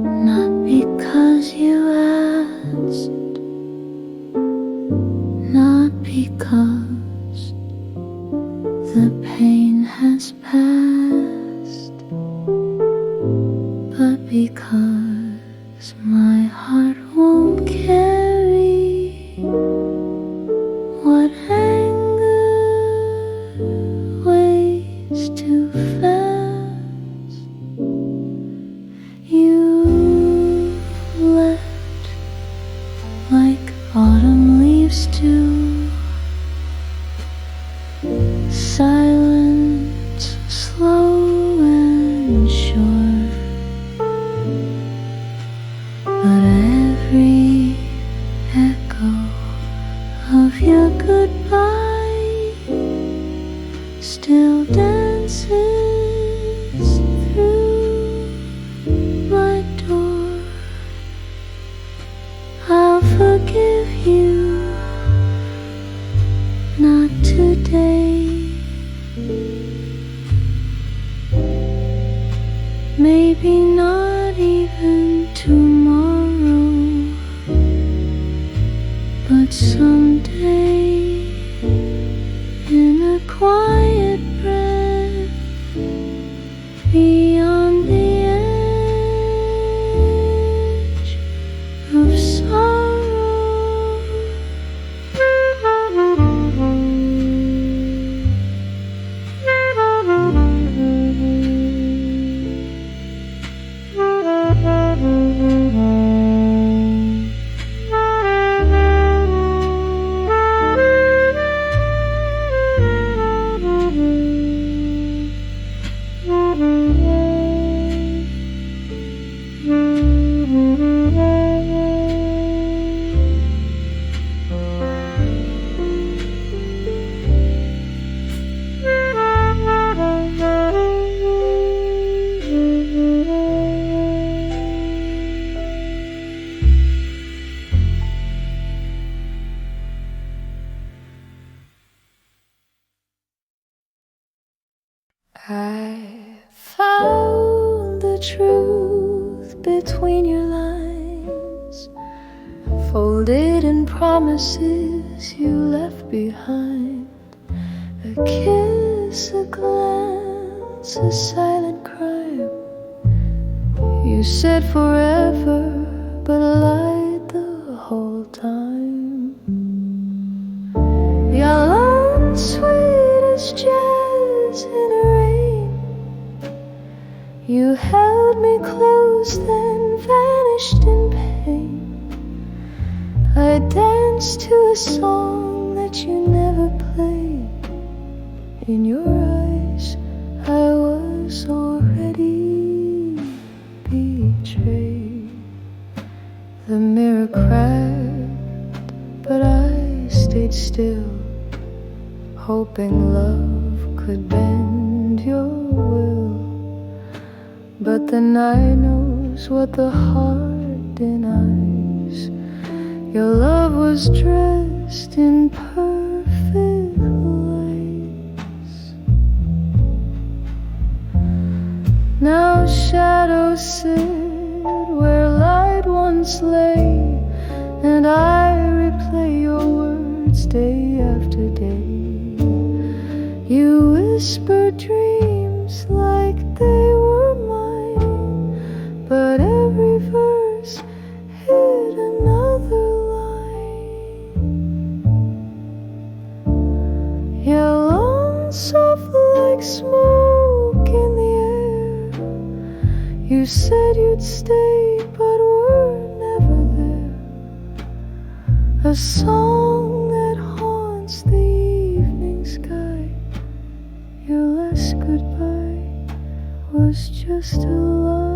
not because you asked, not because the pain has passed, but because my heart won't carry what anger weighs too fast. You left like autumn leaves do, silent, slow and sure, but every echo forgive you, not today. Maybe not even tomorrow, but someday, in a quiet breath, beyond the edge of sorrow. I found the truth between your lines, folded in promises you left behind. A kiss, a glance, a silent crime. You said forever, but lied the whole time. You're long, sweet as jazz in a rain. You held me close, then vanished in pain. I danced to a song that you never played. In your eyes, I was already betrayed. The mirror cracked, but I stayed still, hoping love could bend your will. But the night knows what the heart denies. Your love was dressed in perfect lights. Now shadows sit where light once lay, and I replay your words day after day. You whisper dreams like they were mine, but every verse hid another line. Yellow, soft like smoke in the air. You said you'd stay, but were never there. A song that haunts the evening sky. Your last goodbye was just a lie.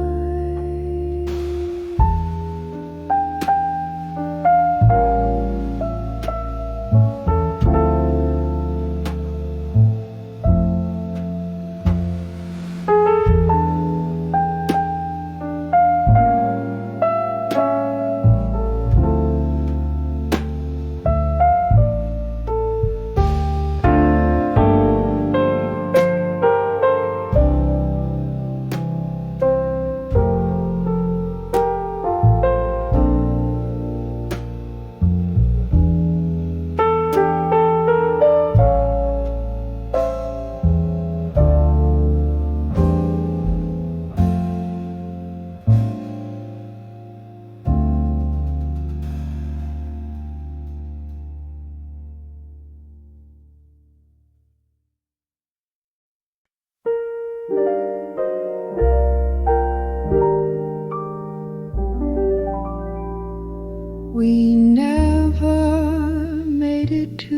We never made it to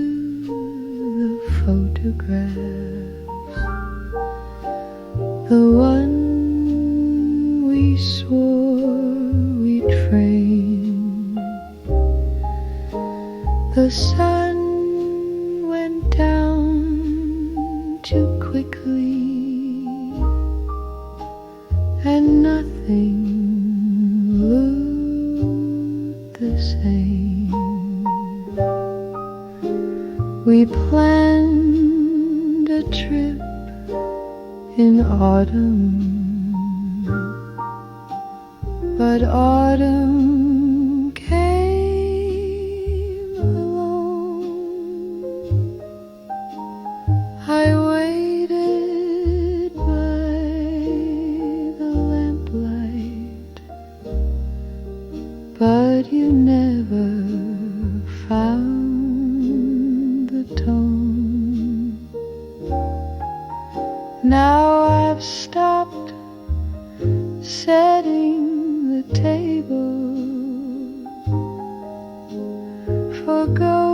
the photographs, the one we swore we'd frame. The sun went down too quickly, and nothing looked the same. We planned a trip in autumn, but autumn came alone. I waited by the lamplight, but you never found the tone. Now I've stopped setting the table for ghosts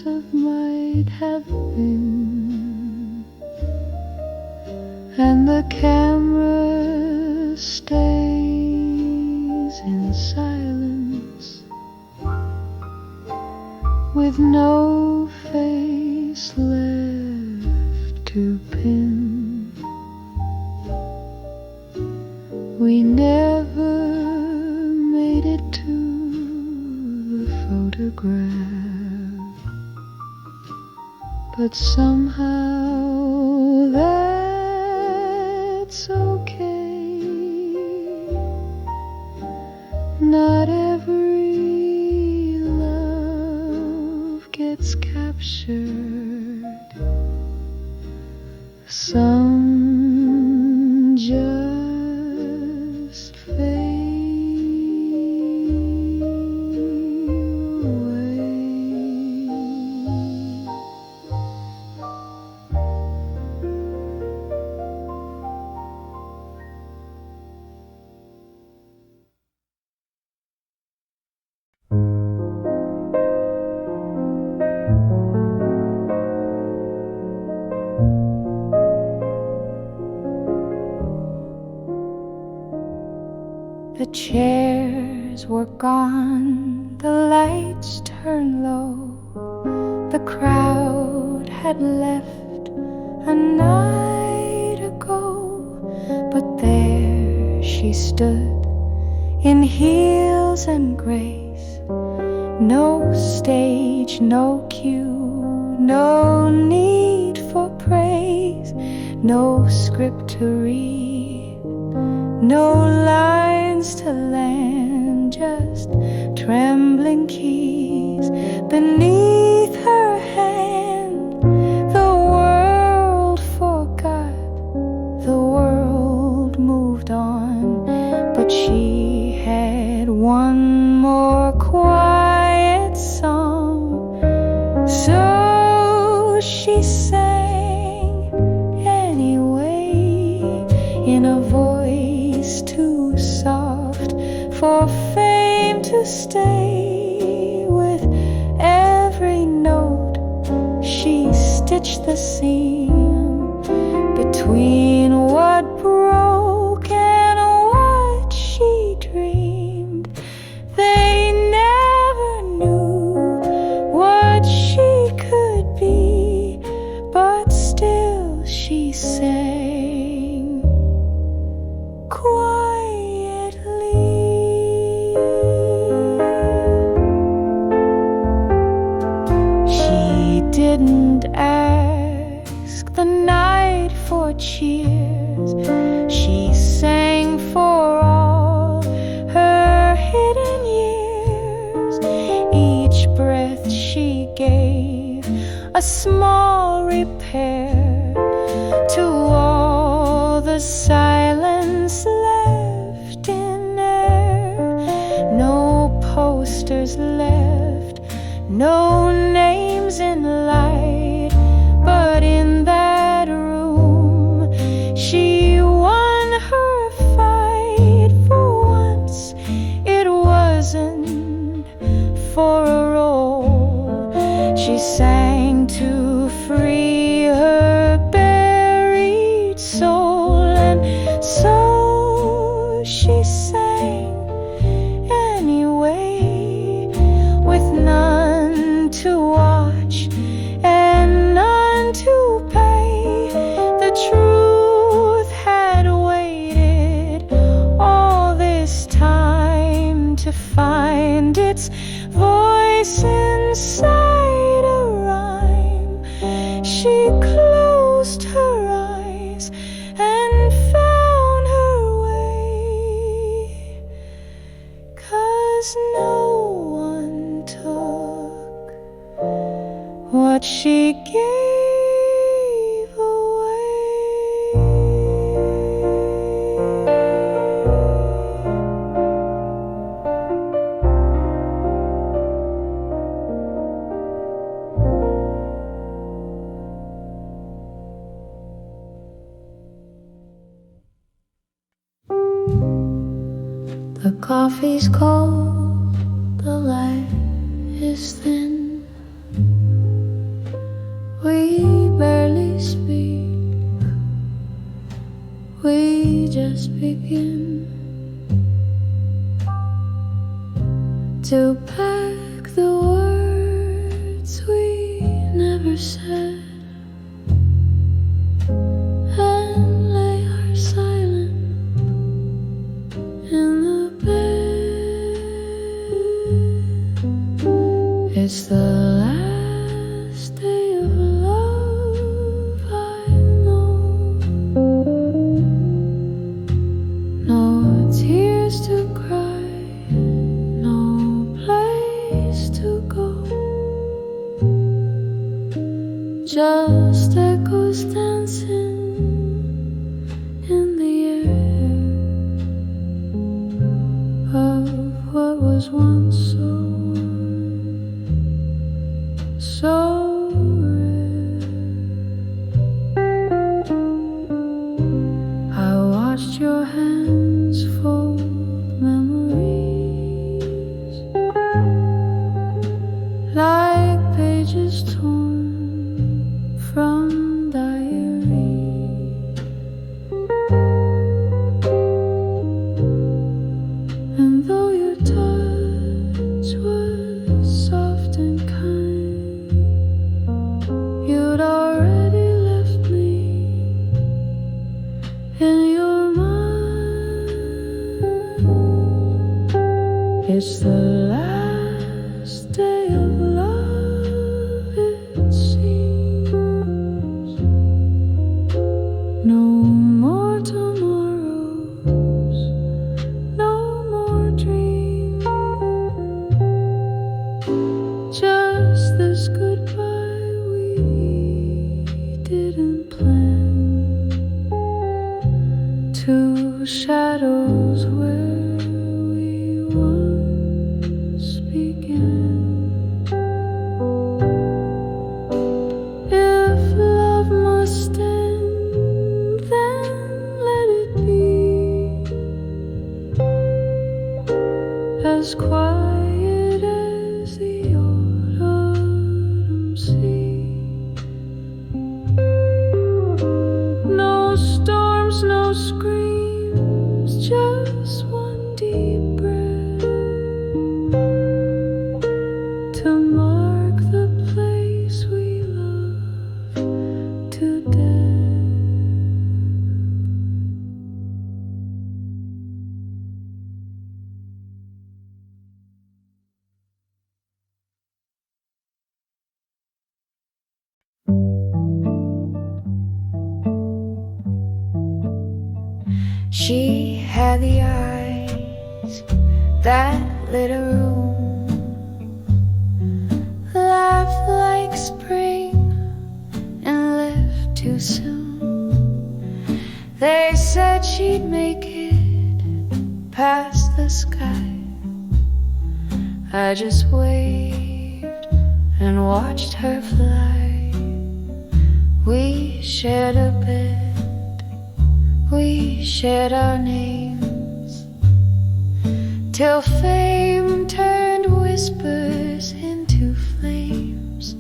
of might have been, and the camera stays in silence with no face left to pin. We never made it to the photograph, but somehow that's okay. Not every love gets captured. Some just fade away. The chairs were gone, the lights turned low. The crowd had left a night ago, but there she stood in heels and grace. No stage, no cue, no need for praise, no script to read, no lines to land, just trembling keys beneath her hand. The world forgot, the world moved on, but she had one more quiet song. So she sang anyway, in a voice too soft for fame to stay. With every note she stitched the seam between what broke and what she dreamed. They never knew what she could be, but still she sang quietly. She didn't ask the night for cheers. She sang for all her hidden years. Each breath she gave a small repair to all the silence left in air. No posters left, no names in light, but in that room she won her fight. For once it wasn't for a role. She sang to free her buried soul, and so she sang anyway, with none to watch and none to pay. The truth had waited all this time to find its voice inside. 'cause no one took what she gave away. The coffee's cold, the light is thin. We barely speak, we just begin to pack the words we never said and lay our silence in the bed. It's the last day of love, I know. No tears to cry, no place to go, just echoes dancing in the air of what was once so rare. I watched your hands fold memories like pages torn from diary. And though your touch was soft and kind, you'd already left me in your mind. It's the last day of love, it seems. No more tomorrows, no more dreams, just this goodbye we didn't plan. Two shadows where we once began. If love must end, then let it be as quiet as the autumn sea. No storms, no screams, just one deep breath to mark the place we love to death. She had the eyes that lit a room, laughed like spring and left too soon. They said she'd make it past the sky. I just waved and watched her fly. We shared a bed, we shared our names, till fame turned whispers into flames.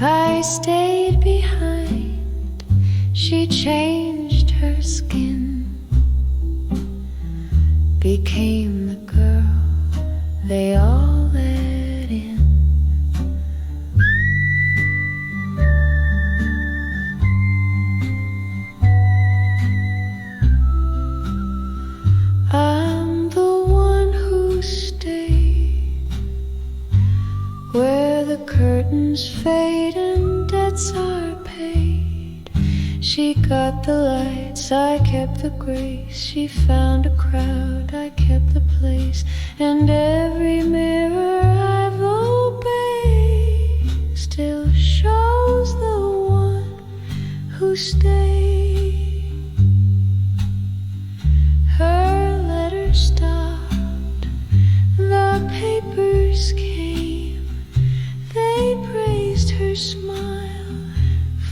I stayed behind, she changed her skin, became the girl they all let in. I'm the one who stayed where the curtains fade and debts are paid. She got the lights, I kept the grace. She found a crowd, I kept the place. And every stayed. Her letter stopped, the papers came. They praised her smile,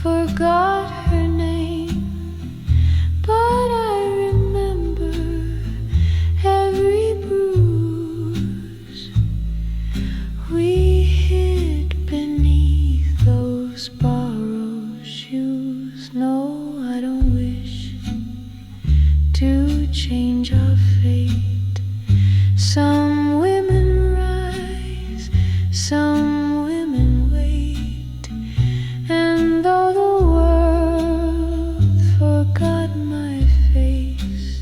forgot her name. But I remember every bruise we hid beneath those borrowed shoes. No, I don't wish to change our fate. Some women rise, some women wait. And though the world forgot my face,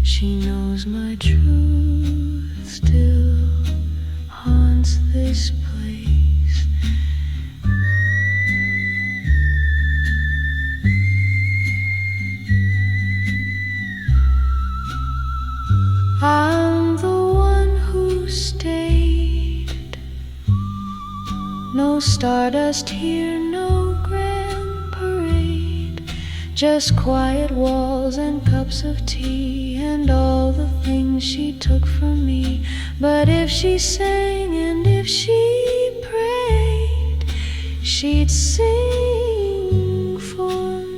she knows my truth still haunts this place. I'm the one who stayed. No stardust here, no grand parade, just quiet walls and cups of tea and all the things she took from me. But if she sang and if she prayed, she'd sing for me.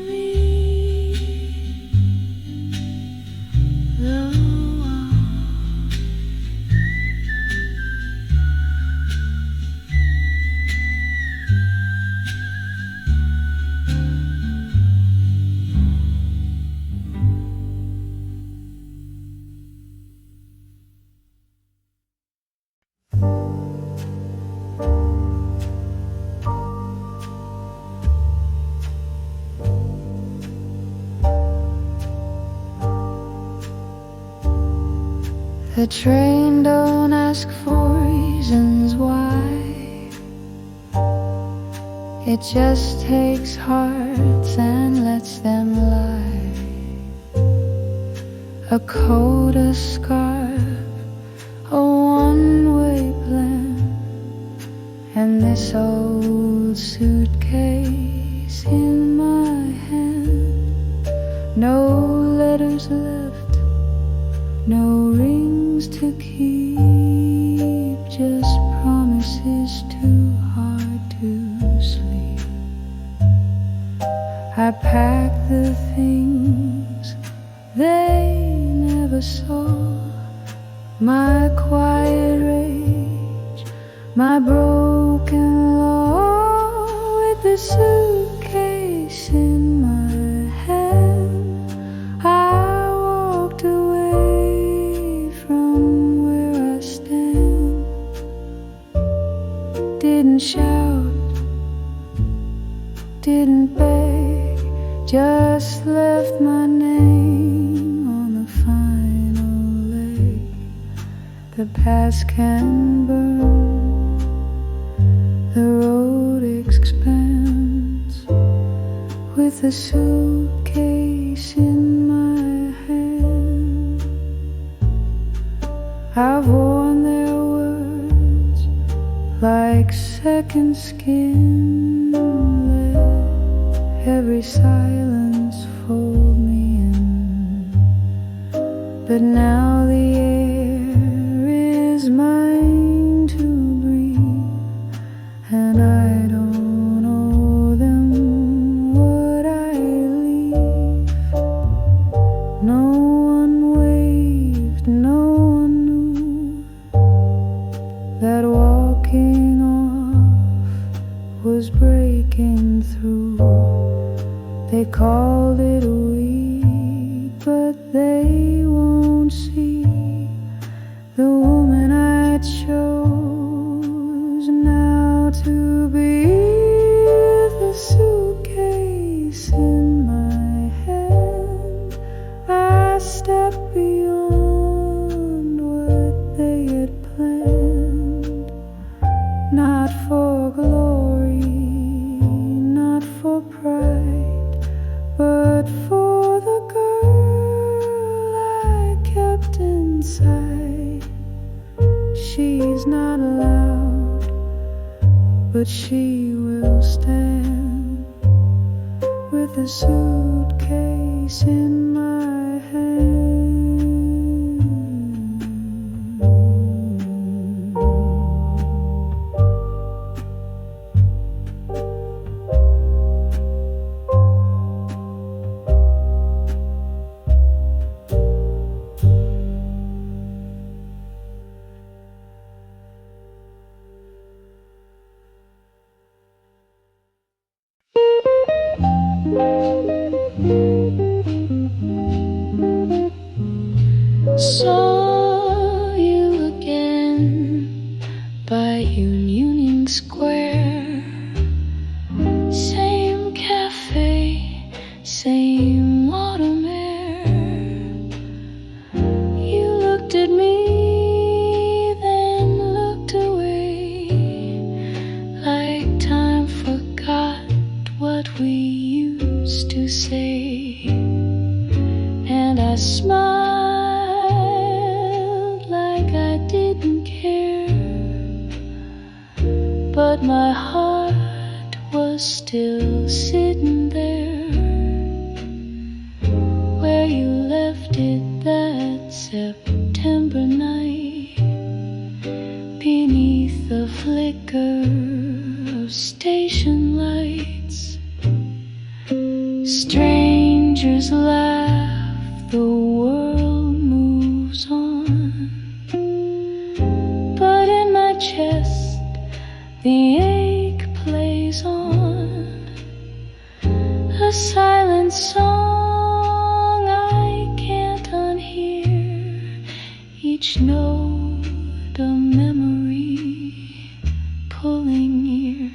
The train don't ask for reasons why. It just takes hearts and lets them lie. A coat, a scarf, a one-way plan, and this old suitcase in my hand. No letters left, no rings to keep, just promises too hard to sleep. I pack the things they never saw, my quiet rage, my broken law, with the suitcase in my hand. I walked away from where I stand. Didn't shout, didn't beg, just left my name on the final leg. The past can burn, the road expands, with the suitcase in my hand. I've worn their words like second skin, let every silence fold me in. But now the air is mine to breathe, and I don't owe them what I leave. No one waved, no one knew that walking off was breaking through. They called it weak, but they won't see the woman I chose now to be. The suitcase in my hand, I stepped beyond what they had planned. Not for glory, not for pride, but for the girl I kept inside. She's not loud, but she will stand with the suitcase in my hand. Saw you again by Union Square. Same cafe, same autumn air. You looked at me, then looked away, like time forgot what we used to say. And I smiled like I didn't care, but my heart was still sitting there where you left it that September night, beneath the flicker of station lights. Strangers laugh, the world moves on, but in my chest the ache plays on, a silent song I can't unhear, each note a memory pulling near.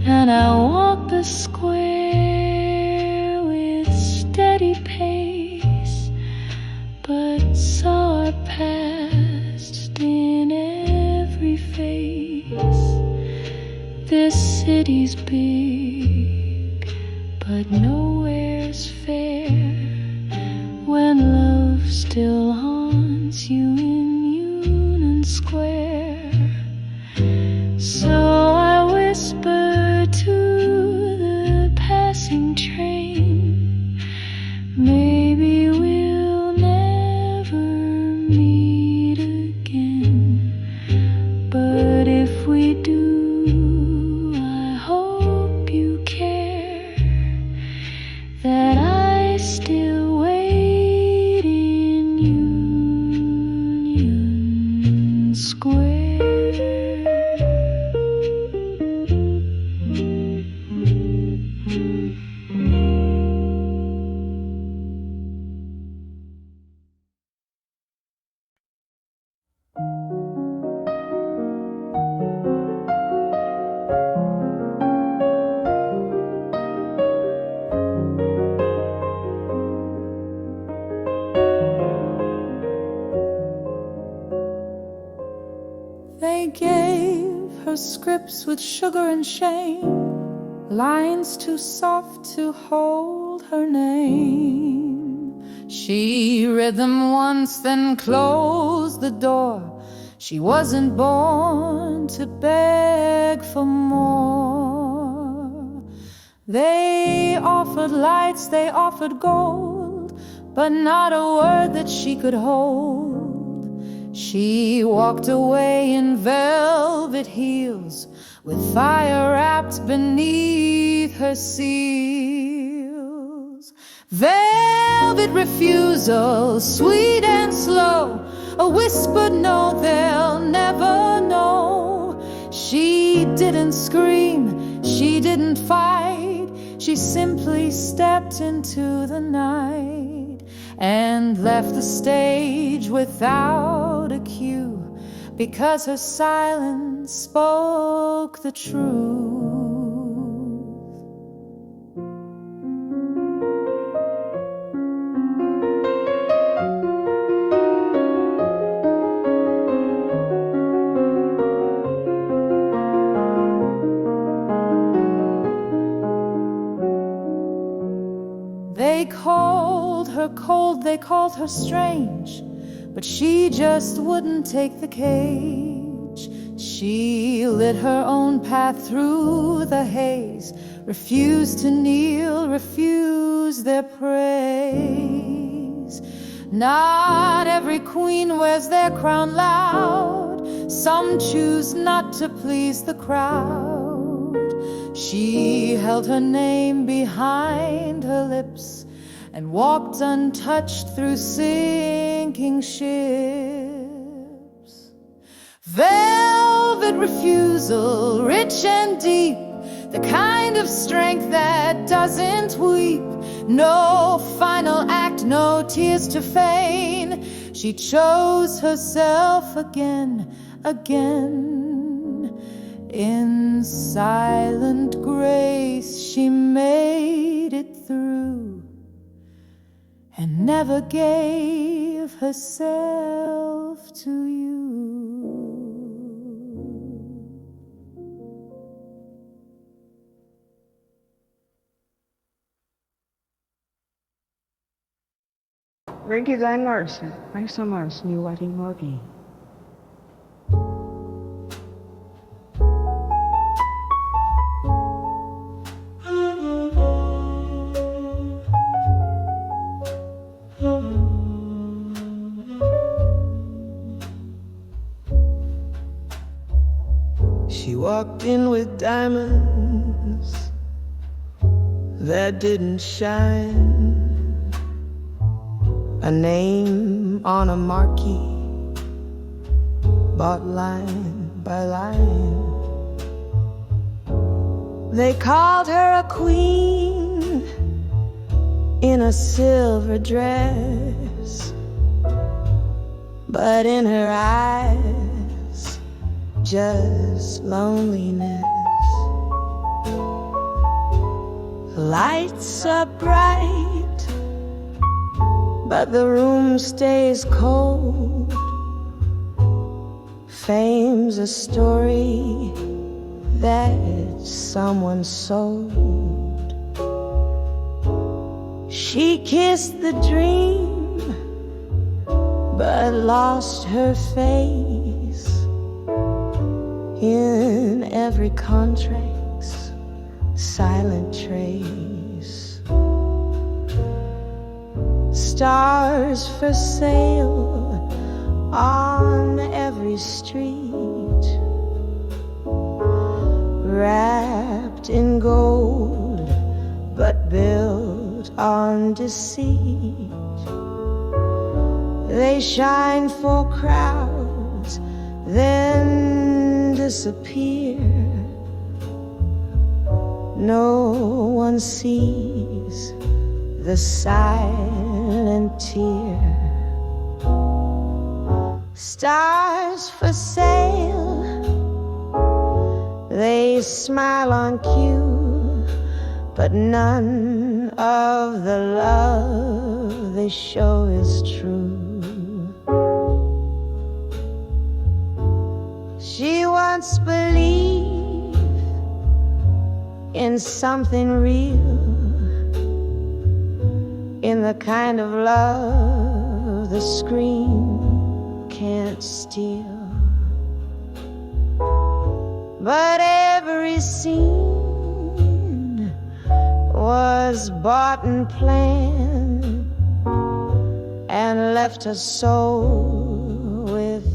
And I walk the square with steady pace, but saw our past in every face. This city's big, but nowhere's fair when love still haunts you in Union Square. So I whisper to the passing train, maybe we'll never meet again, but if we do, I hope you care that I still wait in Union Square. They gave her scripts with sugar and shame, lines too soft to hold her name. She read them once, then closed the door. She wasn't born to beg for more. They offered lights, they offered gold, but not a word that she could hold. She walked away in velvet heels, with fire wrapped beneath her seals. Velvet refusal, sweet and slow, a whispered no, they'll never know. She didn't scream, she didn't fight, she simply stepped into the night and left the stage without a cue, because her silence spoke the truth. They called her cold, they called her strange, but she just wouldn't take the cage. She lit her own path through the haze, refuse to kneel, refuse their praise. Not every queen wears their crown loud, some choose not to please the crowd. She held her name behind her lips and walked untouched through sinking ships. Velvet refusal, rich and deep, the kind of strength that doesn't weep. No final act, no tears to feign. She chose herself again, again. In silent grace she made it through, and never gave herself to you. Great designers. Thanks so much. New Lighting Smoky. She walked in with diamonds that didn't shine, a name on a marquee, bought line by line. They called her a queen in a silver dress, but in her eyes, just loneliness. Lights are bright, but the room stays cold. Fame's a story that someone sold. She kissed the dream, but lost her face in every contract's silent trace. Stars for sale on every street, wrapped in gold but built on deceit. They shine for crowds, then disappear. No one sees the silent tear. Stars for sale, they smile on cue, but none of the love they show is true. She once believed in something real, in the kind of love the screen can't steal. But every scene was bought and planned, and left her soul with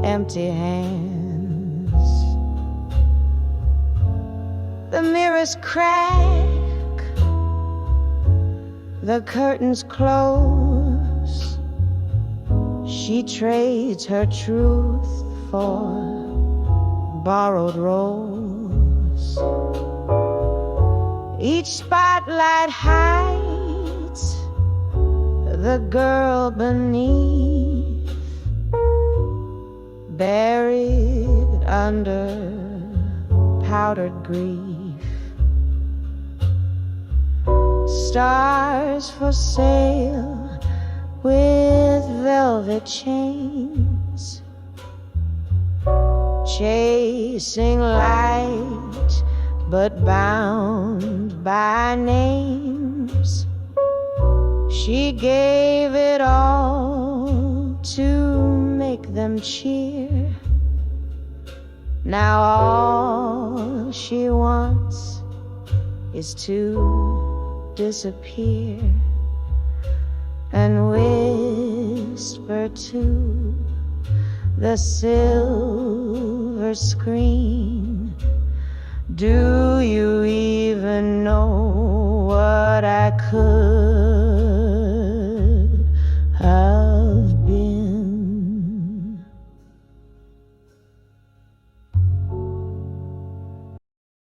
empty hands. The mirrors crack, the curtains close. She trades her truth for borrowed rose. Each spotlight hides the girl beneath, buried under powdered grief. Stars for sale with velvet chains, chasing light but bound by names. She gave it all to make them cheer. Now all she wants is to disappear and whisper to the silver screen. Do you even know what I could